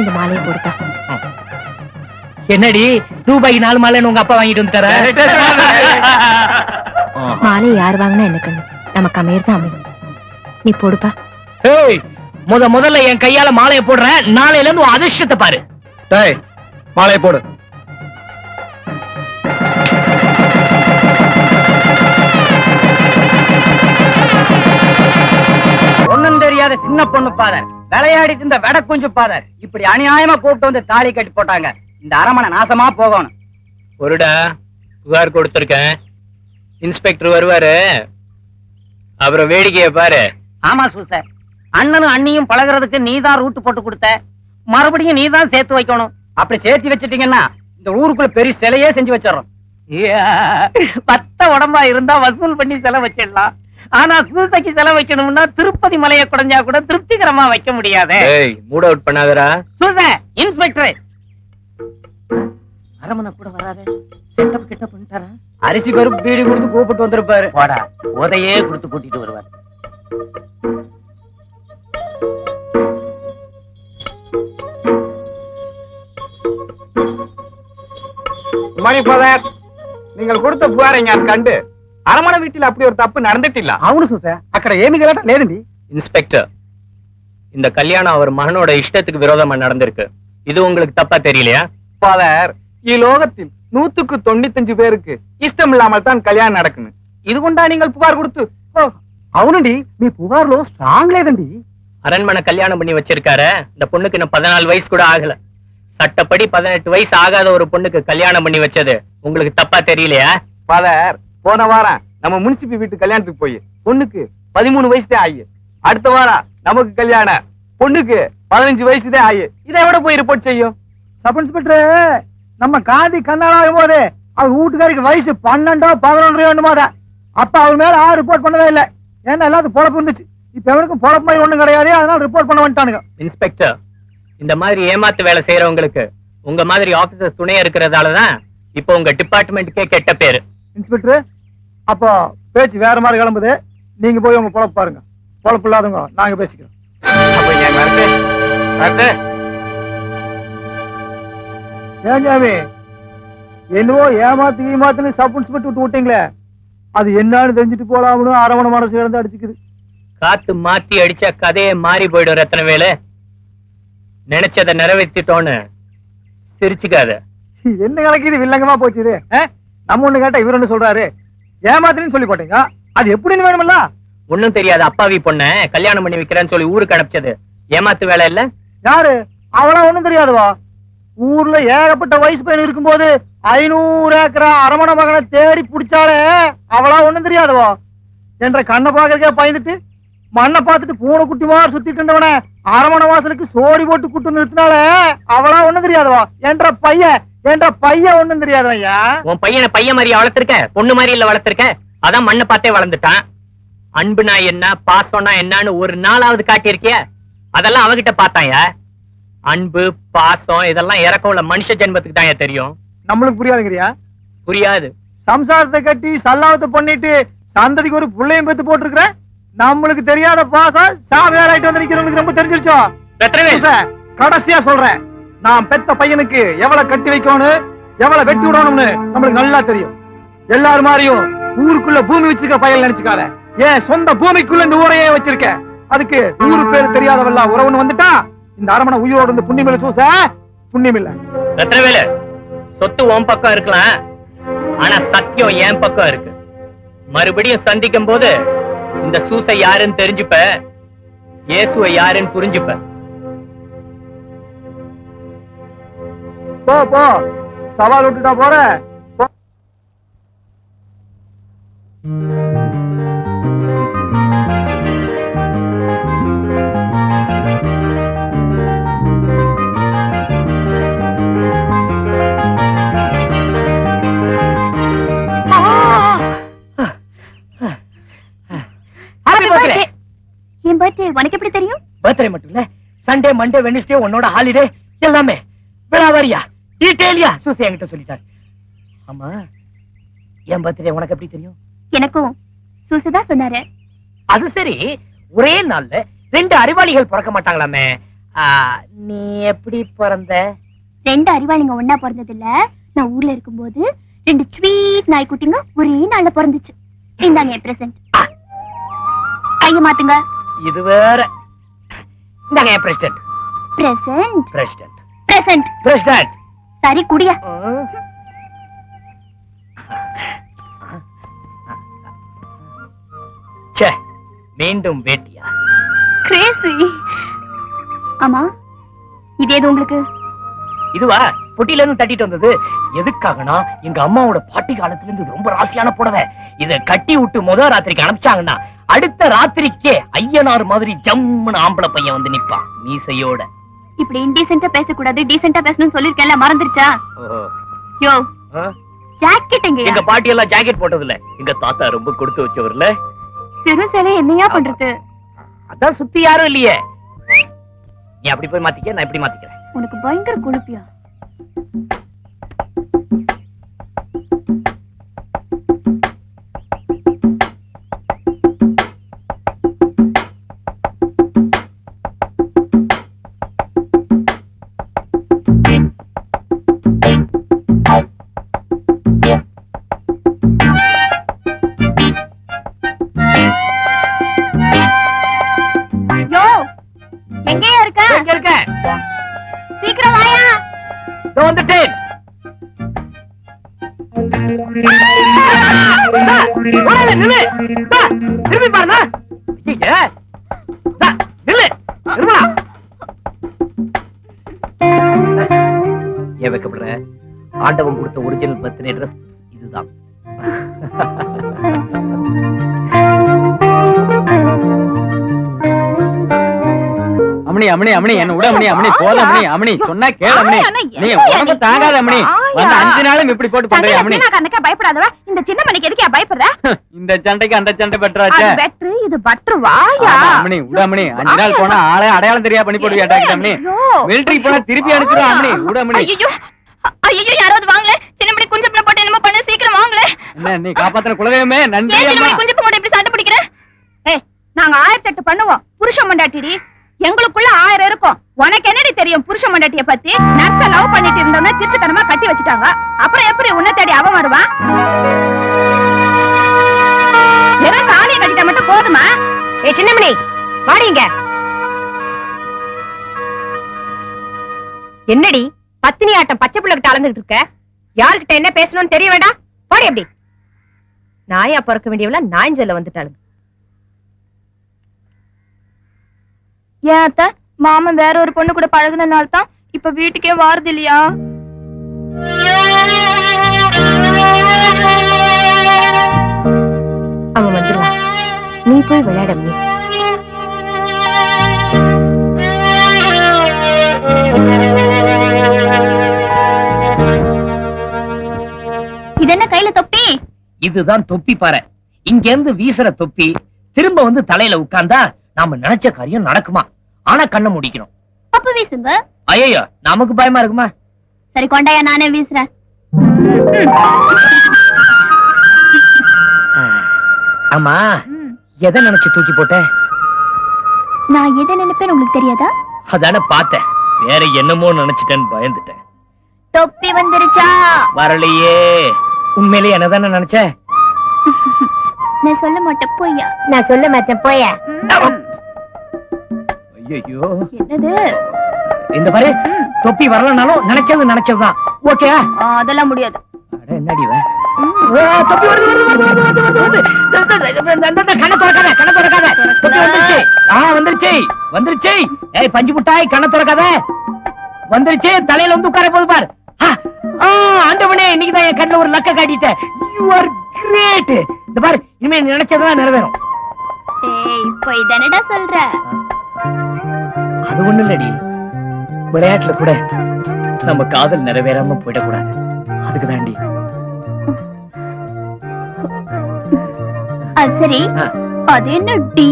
இந்த மாலையை கொடுத்தா
என்னடி ரூபாய்க்கு 4 மாலைன்னு உங்க அப்பா வாங்கிட்டு வந்துட்டாரா?
மாலை யார் வாங்கினா என்ன கண்ணு, நமக்கு அமையறதான் அமையும். நீ போடுப்பா.
ஏய், முதல்ல என் கையால மாலையை போடுறேன். நாளையில இருந்து உன் அதிர்ஷ்டத்தை பாரு.
டேய் மாலையை போடு.
ஒண்ணும் தெரியாத சின்ன பொண்ணு பாதர், விளையாடிட்டு இந்த வெட குஞ்சு பாதர் இப்படி அநியாயமா கூப்பிட்டு வந்து தாலி கட்டி போட்டாங்க. இந்த அரமனை நாசமா போகணும்.
ஒருடா புகார் கொடுத்திருக்கேன், இன்ஸ்பெக்டர் வருவாரு, அப்புறம் வேடிக்கைய பாரு.
ஆமா சூசர், அண்ணனும் அண்ணியும் பழகுறதுக்கு நீதான் ரூட் போட்டு கொடுத்த, மறுபடியும் நீதான் சேர்த்து வைக்கணும். அப்படி சேர்த்து வச்சிட்டீங்கன்னா இந்த ஊருக்குள்ள பெரிய சிலையே செஞ்சு வச்சிடறோம். பத்த உடம்பா இருந்தா வசூல் பண்ணி செலவு வச்சிடலாம். ஆனா சூசைக்கு செலவு வைக்கணும்னா திருப்பதி மலையை குறைஞ்சா கூட திருப்திகரமா வைக்க முடியாது.
மூட் அவுட் பண்ணாதடா.
சூச இன்ஸ்பெக்டர் அரமனை கூட வராது, செட்டப் கிட்ட பண்ணிட்டாரா? அரிசி பருப்பு பீடி கொடுத்து கூப்பிட்டு வந்திருப்பாரு. போடா, உதையே கொடுத்து கூட்டிட்டு வருவார்.
மணி ஃபாதர், நீங்கள் கொடுத்த புகாரை நான் கண்டு அரமண வீட்டில் அப்படி ஒரு தப்பு நடந்துட்டில்ல.
అవును సూసే, అక్కడ ఏమీ గలట లేదండి.
இன்ஸ்பெக்டர், இந்த கல்யாணம் அவர் மகனோட இஷ்டத்துக்கு விரோதமா நடந்திருக்கு. இது உங்களுக்கு தப்பா தெரியலையா?
ஃபாதர், இலோகத்தில் 195 பேருக்கு இஷ்டம் இல்லாமல் தான் கல்யாணம் நடக்குது. இது கொண்டா நீங்கள் புகார் கொடுத்து?
అవునండి, మీ పుగారులో స్ట్రాంగ్ లేదండి.
அரண்மனை கல்யாணம் பண்ணி வச்சிருக்காரு. இந்த பொண்ணுக்கு இன்னும் 14 வயசு கூட ஆகல. சட்டப்படி 18 வயசு ஆகாத ஒரு பொண்ணுக்கு கல்யாணம் பண்ணி வச்சது உங்களுக்கு தப்பா தெரியலையா?
ஃபாதர், போன வாரம் நம்ம முனிசிபி வீட்டு கல்யாணத்துக்கு போய் பொண்ணுக்கு 13 வயசுதான் ஆகி, அடுத்த வாரம் நமக்கு கல்யாணம், பொண்ணுக்கு 15 வயசுதான் ஆகி. இதை விட போய் ரிப்போர்ட் செய்யும்.
சப் இன்ஸ்பெக்டர், நம்ம காந்தி கண்ணாளாகும் போது அவர் வீட்டுக்காரிக்கு வயசு 12 11 வேணுமாத. அப்ப அவர் மேல ரிப்போர்ட் பண்ணவே இல்லை. ஏன்னா எல்லாத்துக்கும் பொழப்பு இருந்துச்சு. இப்ப எவனுக்கும் பொழப்பு மாதிரி ஒண்ணும் கிடையாது, அதனால ரிப்போர்ட் பண்ண வந்துட்டானுங்க.
இன்ஸ்பெக்டர், இந்த மாதிரி ஏமாத்து வேலை செய்யறவங்களுக்கு உங்க மாதிரி ஆபீசர் துணையா இருக்கிறதாலதான் இப்போ உங்க டிபார்ட்மெண்ட்டுக்கே கெட்ட பேரு.
இன்ஸ்பெக்டர், அப்போ பேச்சு வேற மாதிரி கிளம்புது. நீங்க போய் உங்க பொழப்பு பாருங்க. பொழப்பு இல்லாதவங்க நாங்க பேசிக்கிறோம்.
அப்ப நான் வரட்டே.
ஏன் ஜாமி, என்னவோ ஏமாத்துன்னு சப் இன்ஸ்பெக்டர் விட்டு விட்டீங்களே, அது என்னன்னு தெரிஞ்சுட்டு போலாம்னு அரவணை மனசு இழந்து அடிச்சுக்குது.
காத்து மாத்தி அடிச்சா கதையே மாறி போயிடும். ரத்தன வேலை நினைச்சதை நிறைவேற்றிட்டோன்னு சிரிச்சுக்காத.
என்ன கணக்கு இது வில்லங்கமா போச்சு இது. நம்ம ஒண்ணு கேட்டா இவர் ஒண்ணு சொல்றாரு. ஏமாத்துன்னு சொல்லி போட்டீங்க, அது எப்படின்னு வேணுமில்ல?
ஒண்ணும் தெரியாது அப்பாவி பொண்ண கல்யாணம் பண்ணி வைக்கிறேன்னு சொல்லி ஊருக்கு அனுப்பிச்சது ஏமாத்து வேலை இல்ல?
யாரு அவளா? ஒண்ணும் தெரியாதுவா. ஊர்ல ஏகப்பட்ட வயசு பையன் இருக்கும்போது 500 ஏக்கரா அரமண மகனை தேடி பிடிச்சாலே அவளா? ஒண்ணும் தெரியாதுவா. என்ற கண்ணை பாக்குறக்கே பயந்துட்டு மண்ணை பார்த்துட்டு பூனை குட்டி மாதிரி சுத்திட்டு இருந்தவன அரமண வாசலுக்கு சோடி போட்டு கூட்டு நிறுத்தினால அவளா? ஒண்ணும் தெரியாதுவா. என்ற பையன் ஒண்ணும் தெரியாதா? ஐயா,
உன் பையனை பையன் மாதிரி வளர்த்திருக்க, பொண்ணு மாதிரி இல்ல வளர்த்திருக்க. அதான் மண்ணை பார்த்தே வளர்ந்துட்டான். அன்புனா என்ன, பாசம்னா என்னன்னு ஒரு நாளாவது காட்டியிருக்கிய? அதெல்லாம் அவகிட்ட பார்த்தாயா? அன்பு பாசம் இதெல்லாம் இறக்கம் உள்ள மனுஷ ஜென்மத்துக்கு தான் தெரியும்.
நம்மளுக்கு புரியாதுங்கிறியா?
புரியாது.
சம்சாரத்தை கட்டி சல்லாவத்தை பண்ணிட்டு சந்ததிக்கு ஒரு புள்ளையும் பெத்து போட்டிருக்கிற நம்மளுக்கு தெரியாத பாசம் சாமியார் ஆயிட்டு வந்து நிக்கிறவங்களுக்கு ரொம்ப தெரிஞ்சிருச்சோ? கடைசியா சொல்றேன், நான் பெத்த பையனுக்கு எவ்வளவு கட்டி வைக்கணும், எவ்வளவு வெட்டி விடணும்னு நம்மளுக்கு நல்லா தெரியும். எல்லாரும் மாதிரியும் ஊருக்குள்ள பூமி வச்சிருக்க பையன் நினைச்சுக்காத. ஏன் சொந்த பூமிக்குள்ள இந்த ஊரையே வச்சிருக்க. அதுக்கு ஊரு பேரு தெரியாதவெல்லாம் உறவுன்னு வந்துட்டா இந்த அரமனை உயிரோடு இருந்து புண்ணியமில்ல சூச புண்ணியமில்ல.
ரத்னவேலு, சொத்து உன் பக்கம் இருக்கலாம், ஆனா சத்தியம் என் பக்கம் இருக்கு. மறுபடியும் சந்திக்கும் போது இந்த சூசை யாருன்னு தெரிஞ்சுப்ப, இயேசுவை யாருன்னு புரிஞ்சுப்ப.
போ போ, சவால் விட்டுட்டா போற.
என் பர்த்டே உனக்கு எப்படி தெரியும்?
பர்த்டே மட்டும் இல்ல, சண்டே மண்டே வெட்னஸ்டே உன்னோட ஹாலிடே எல்லாமே விழாவாரியா டீடைலியா சூசை என்கிட்ட சொல்லிட்டாரு. ஆமா, என் பர்த்டே உனக்கு எப்படி தெரியும்?
எனக்கும் சூசுதான் சொன்னாரு.
அது சரி, ஒரே நாள்ல 2 அறிவாளிகள் பிறக்க மாட்டாங்களாமே, நீ எப்படி பிறந்த?
2 அறிவாளிங்க ஒன்னா பிறந்தது இல்ல, நான் ஊர்ல இருக்கும்போது 2 ஸ்வீட் நாய்க்குட்டிங்க ஒரே நாள்ல பிறந்துச்சு. இந்தாங்க என் பிரசன்ட். கைய மாத்துங்க.
இது வேற. இந்தாங்க என் president.
Present
president
present
president.
சரி குடியா.
ச்சே, மீண்டும் வேட்டியா?
கிரேசி. ஆமா, இது ஏது உங்களுக்கு?
இதுவா? பொட்டில இருந்து தட்டிட்டு வந்தது. எதுக்காகனா, எங்க அம்மாவோட பாட்டி காலத்துல இருந்து ரொம்ப ராசியான புடவை. இத கட்டி விட்டு முதல் ராத்திரிக்கு அனுப்பிச்சாங்கன்னா அடுத்த ராத்திரிக்கே ஐயனார் மாதிரி ஜம்முன்னு ஆம்பளை பையன் வந்து நிப்பான் மீசையோட.
இப்படி இன்டீசென்ட்டா பேசக்கூடாது, டீசென்ட்டா பேசணும்னு சொல்லிருக்கேன்ல, மறந்துருச்சா? யோ, ஜாக்கெட் எங்க?
எங்க பாட்டி எல்லாம் ஜாக்கெட் போட்டது இல்ல, எங்க தாத்தா ரொம்ப கொடுத்து வச்சவர்ல.
பெரும் சேலை என்னையா பண்றது?
அதான் சுத்தி யாரும் இல்லையே. நீ அப்படி போய் மாத்திக்க, நான் இப்படி மாத்திக்கிறேன்.
உனக்கு பயங்கர குழுப்பியா? யோ, எங்கேயா இருக்க?
எங்க இருக்க?
சீக்கிரம் வாயா.
இதோ வந்துட்டேன். ஓடாத, நில்லு. திரும்பி பாருங்க. நில்லு, திரும்ப. ஏன் வைக்கப்படுற? ஆண்டவன் கொடுத்த ஒரிஜினல் பர்த்டே ட்ரெஸ் இதுதான்.
அம்மணி அம்மணி அம்மணி என்ன விட அம்மணி அம்மணி போல அம்மணி அம்மணி சொன்னா கேள அம்மணி, நீ உடம்பு தாங்காத அம்மணி. வந்து 5 நாளும் இப்படி போட்டு பண்றியா அம்மணி?
கண்ணக்க பயப்படாதவ. இந்த சின்ன மணிக்கு எதுக்கு பயப்படுற?
இந்த சண்டைக்கு அந்த சண்டை பெட்டராச்சே.
அது பெட்டர், இது பட்டர். வாயா
அம்மணி விட அம்மணி. 5 நாள் போனா ஆளே அடையாளம் தெரியா பண்ணி போடுவியா டாக்டர் அம்மணி? மிலிட்டரி போனா திருப்பி அனுப்பிடுறோம் அம்மணி. விட அம்மணி.
ஐயோ ஐயோ, யாராவது வாங்களே. சின்ன மணி குஞ்சப்பன போட்டு என்னமோ பண்ணு, சீக்கிரம் வாங்களே.
என்ன நீ காப்பாத்துற குலதெய்வமே நன்றி
ஏன் சின்ன
அம்மா.
மணி குஞ்சப்பன போட்டு இப்படி சண்டை பிடிக்கிற? ஏய், நாங்க 1008 பண்ணுவோம். புருஷன் மண்டாட்டிடி எங்களுக்குள்ள 1000 இருக்கும். உனக்கு என்னடி தெரியும் புருஷன் மண்டாட்டிய பத்தி? நர்ஸ லவ் பண்ணிட்டு இருந்தோம்னா திருட்டுத்தனமா கட்டி வச்சுட்டாங்க. அப்புறம் எப்படி உன்னை தேடி அவன் வருவான்? வெறும் தாலியை கட்டிட்டா மட்டும் போதுமா? ஏ சின்னமணி, வாடிங்க. என்னடி பத்தினி ஆட்டம் பச்சை பிள்ளைகிட்ட அளந்துட்டு இருக்க? யார்கிட்ட என்ன பேசணும்னு தெரிய வேண்டாம்? வாடி. எப்படி நாயா பிறக்க வேண்டியவள நாயஞ்சொல்ல வந்துட்டாளுங்க. ஏன் அத்த, மாமன் வேற ஒரு பொண்ணு கூட பழகுனனால தான் இப்ப வீட்டுக்கே வாரது இல்லையா? அவன் வந்துருவான், நீ போய் விளையாட. இது என்ன கையில தொப்பி?
இதுதான் தொப்பி பாறை. இங்க இருந்து வீசுற தொப்பி திரும்ப வந்து தலையில உட்கார்ந்தா நாம நினைச்ச காரியம் நடக்குமா? ஆனா கண்ணை முடிக்கணும்.
அப்ப வீசுங்க.
ஐயோ, நமக்கு பயமா இருக்குமா?
சரி கொண்டாயா, நானே வீசுறேன்.
ஆமா, எதை நினைச்சு தூக்கி போட்ட?
நான் எதை நினைப்பேன் உங்களுக்கு தெரியாதா?
அதான பார்த்தேன். வேற என்னமோ நினைச்சிட்டேன்னு பயந்துட்டேன்.
தொப்பி வந்துருச்சா?
வரலையே. உண்மையிலேயே என்னதானே நினைச்ச?
நான் சொல்ல மாட்டேன், போய்யா.
நான் சொல்ல மாட்டேன், போய.
ஐயோ
என்னது?
இந்த பாரு, தொப்பி வரலனாலும் நினைச்சதுதான். ஓகே?
அதெல்லாம் முடியாது.
என்னடி இவ? ஓ, தொப்பி வருது. கண்ணை திறக்காத. தொப்பி வந்துருச்சு. ஏய் பஞ்சு முட்டாய், கண்ணை திறக்காத. வந்துருச்சு, தலையில வந்து உட்கார போது பார். ஆண்டவனே, இன்னைக்குதான் என் கண்ணுல ஒரு லக்க காட்டிட்ட. You are great. இந்த பாரு, இனிமே நினைச்சதெல்லாம் நிறைவேறும்.
இப்போ இதனடா சொல்ற?
அது ஒண்ணு இல்லடி, விளையாட்டுல கூட நம்ம காதல் நிறைவேறாம போயிடக்கூடாது. அதுக்கு தாண்டி.
சரி, அது என்ன டி?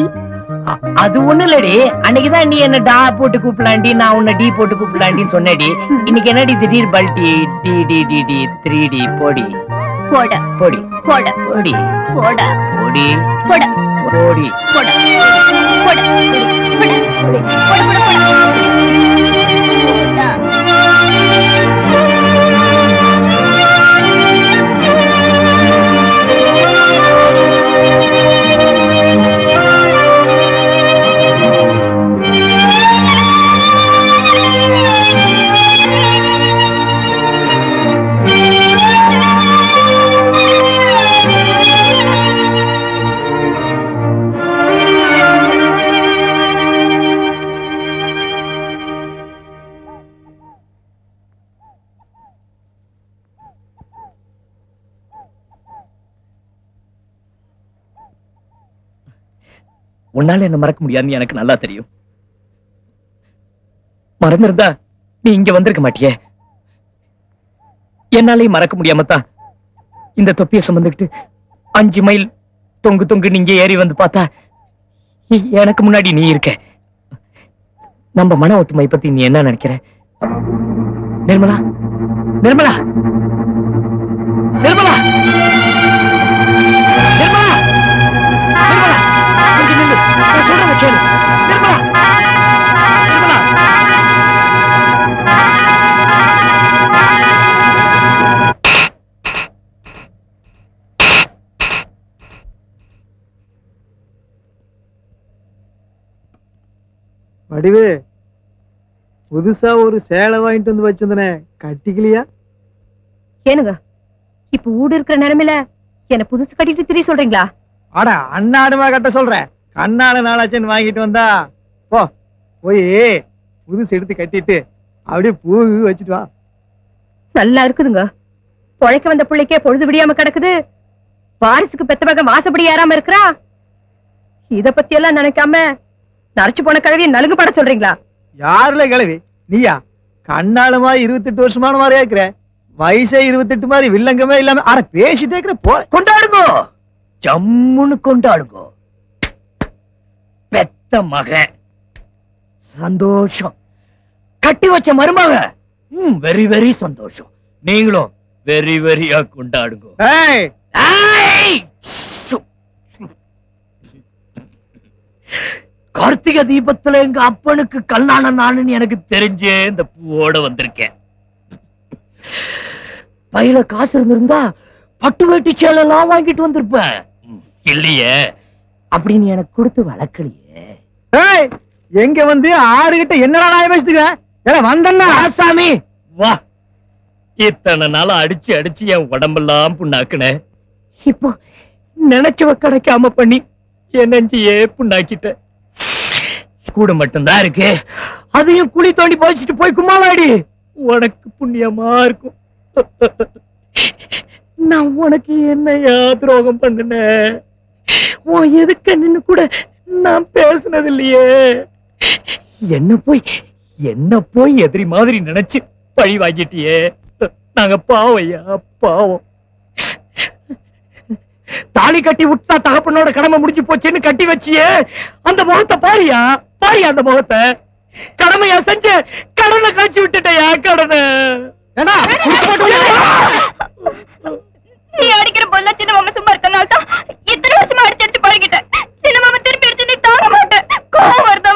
அது ஒண்ணு இல்லடி, அன்னைக்குதான் நீ என்ன டா போட்டு கூப்பிடலாண்டி, நான் உன்னை டி போட்டு கூப்பிடலாண்டின்னு சொன்னடி. இன்னைக்கு என்னடி திடீர் பல்டி? D D D D 3D. போடி
போட
போடி
போட
போடி
போட
போடி
போட
போடி
போட போட போட
உன்னால என்ன மறக்க முடியாதுன்னு எனக்கு நல்லா தெரியும். மறந்திருந்தா நீ இங்க வந்திருக்க மாட்டியே. என்னாலையும் மறக்க முடியாமத்தான் இந்த தொப்பியை சுமந்துக்கிட்டு 5 மைல் தொங்கு நீங்க ஏறி வந்து பார்த்தா எனக்கு முன்னாடி நீ இருக்க. நம்ம மன ஒத்துமை பத்தி நீ என்ன நினைக்கிற? நிர்மலா, நிர்மலா, நிர்மலா, நிர்மலா, நிர்மலா, கொஞ்சம் நில்லு. நான் சொல்றத கேளு. நிர்மலா, நிர்மலா.
வடிவு, புதுசா ஒரு சேலை வாங்கிட்டு வந்து வச்சிருந்தனே, கட்டிக்கலையா?
ஏனுங்க, இப்ப ஊடு இருக்கிற நிலைமையில என்ன புதுசு கட்டிட்டு திரி சொல்றீங்களா?
ஆடா, அண்ணாடுமா கட்ட சொல்றேன். கண்ணால நாளாச்சுன்னு வாங்கிட்டு வந்தா போய் புதுசு எடுத்து கட்டிட்டு அப்படியே பூ வச்சுட்டு வா.
நல்லா இருக்குதுங்க. பொழைக்க வந்த பிள்ளைக்கே பொழுது விடியாம கிடக்குது. வாரிசுக்கு பெத்த மகன் வாசப்படி ஏறாம இருக்கிறா. இத பத்தி எல்லாம் நினைக்காம நரைச்சு போன கழுவிய நலுங்கு பட சொல்றீங்களா?
யாருல கிழவி? நீயா? கண்ணால மாதிரி 28 வருஷமான மாதிரியா இருக்கிற. வயசே 28 மாதிரி வில்லங்கமே இல்லாம ஆனா பேசிட்டே இருக்கிற.
கொண்டாடுங்கோ, ஜம்முன்னு கொண்டாடுங்கோ. பெத்த மகன் சந்தோஷம், கட்டி வச்ச மருமக வெரி வெரி சந்தோஷம். நீங்களும் வெரி வெரியா கொண்டாடுங்கோ. கார்த்திகை தீபத்துல எங்க அப்பனுக்கு கல்யாணம் நானுன்னு எனக்கு தெரிஞ்சே இந்த பூவோட வந்திருக்கேன். பையில காசு இருந்திருந்தா பட்டு வேட்டி சேலெல்லாம் வாங்கிட்டு வந்திருப்பேன். இல்லையே, அப்படின்னு எனக்கு கொடுத்து வளர்க்கலையே.
எங்க வந்து ஆறுகிட்ட என்னடா நாய பேசிட்டுக்க வந்தா
சாமி வா. இத்தனை நாள அடிச்சு அடிச்சு என் உடம்பெல்லாம் புண்ணாக்குன. இப்போ நினைச்சவ கிடைக்காம பண்ணி என் நெஞ்சியே புண்ணாக்கிட்ட. கூட மட்டும்தான் இருக்கு, அதையும் குழி தோண்டி போச்சுட்டு போய் கும்மாளாடி. உனக்கு புண்ணியமா இருக்கும். நான் உனக்கு என்னையா துரோகம் பண்ணுன? உன் எதுக்க நின்னு கூட நான் பேசுனது இல்லையே. என்ன போய் எதிரி மாதிரி நினைச்சு பழி வாங்கிட்டியே. நாங்க பாவம் ஐயா, பாவம். தாலி கட்டி விட்டா தகப்பனோட கடமை முடிஞ்சு போச்சுன்னு கட்டி வச்சியே. அந்த முகத்தை பாரியா, பாரியா அந்த முகத்தை. கடமையா செஞ்ச கடனை கழிச்சு விட்டுட்டயா. கடனை
நீ அடிக்கிற பொல்ல சின்ன மாமா சும்மா இருக்கனால தான் இத்தனை வருஷமா அடிச்சு பழகிட்டேன். சின்ன மாமா திருப்பி அடிச்சு நீ தாங்க மாட்டேன். கோவம் வருது.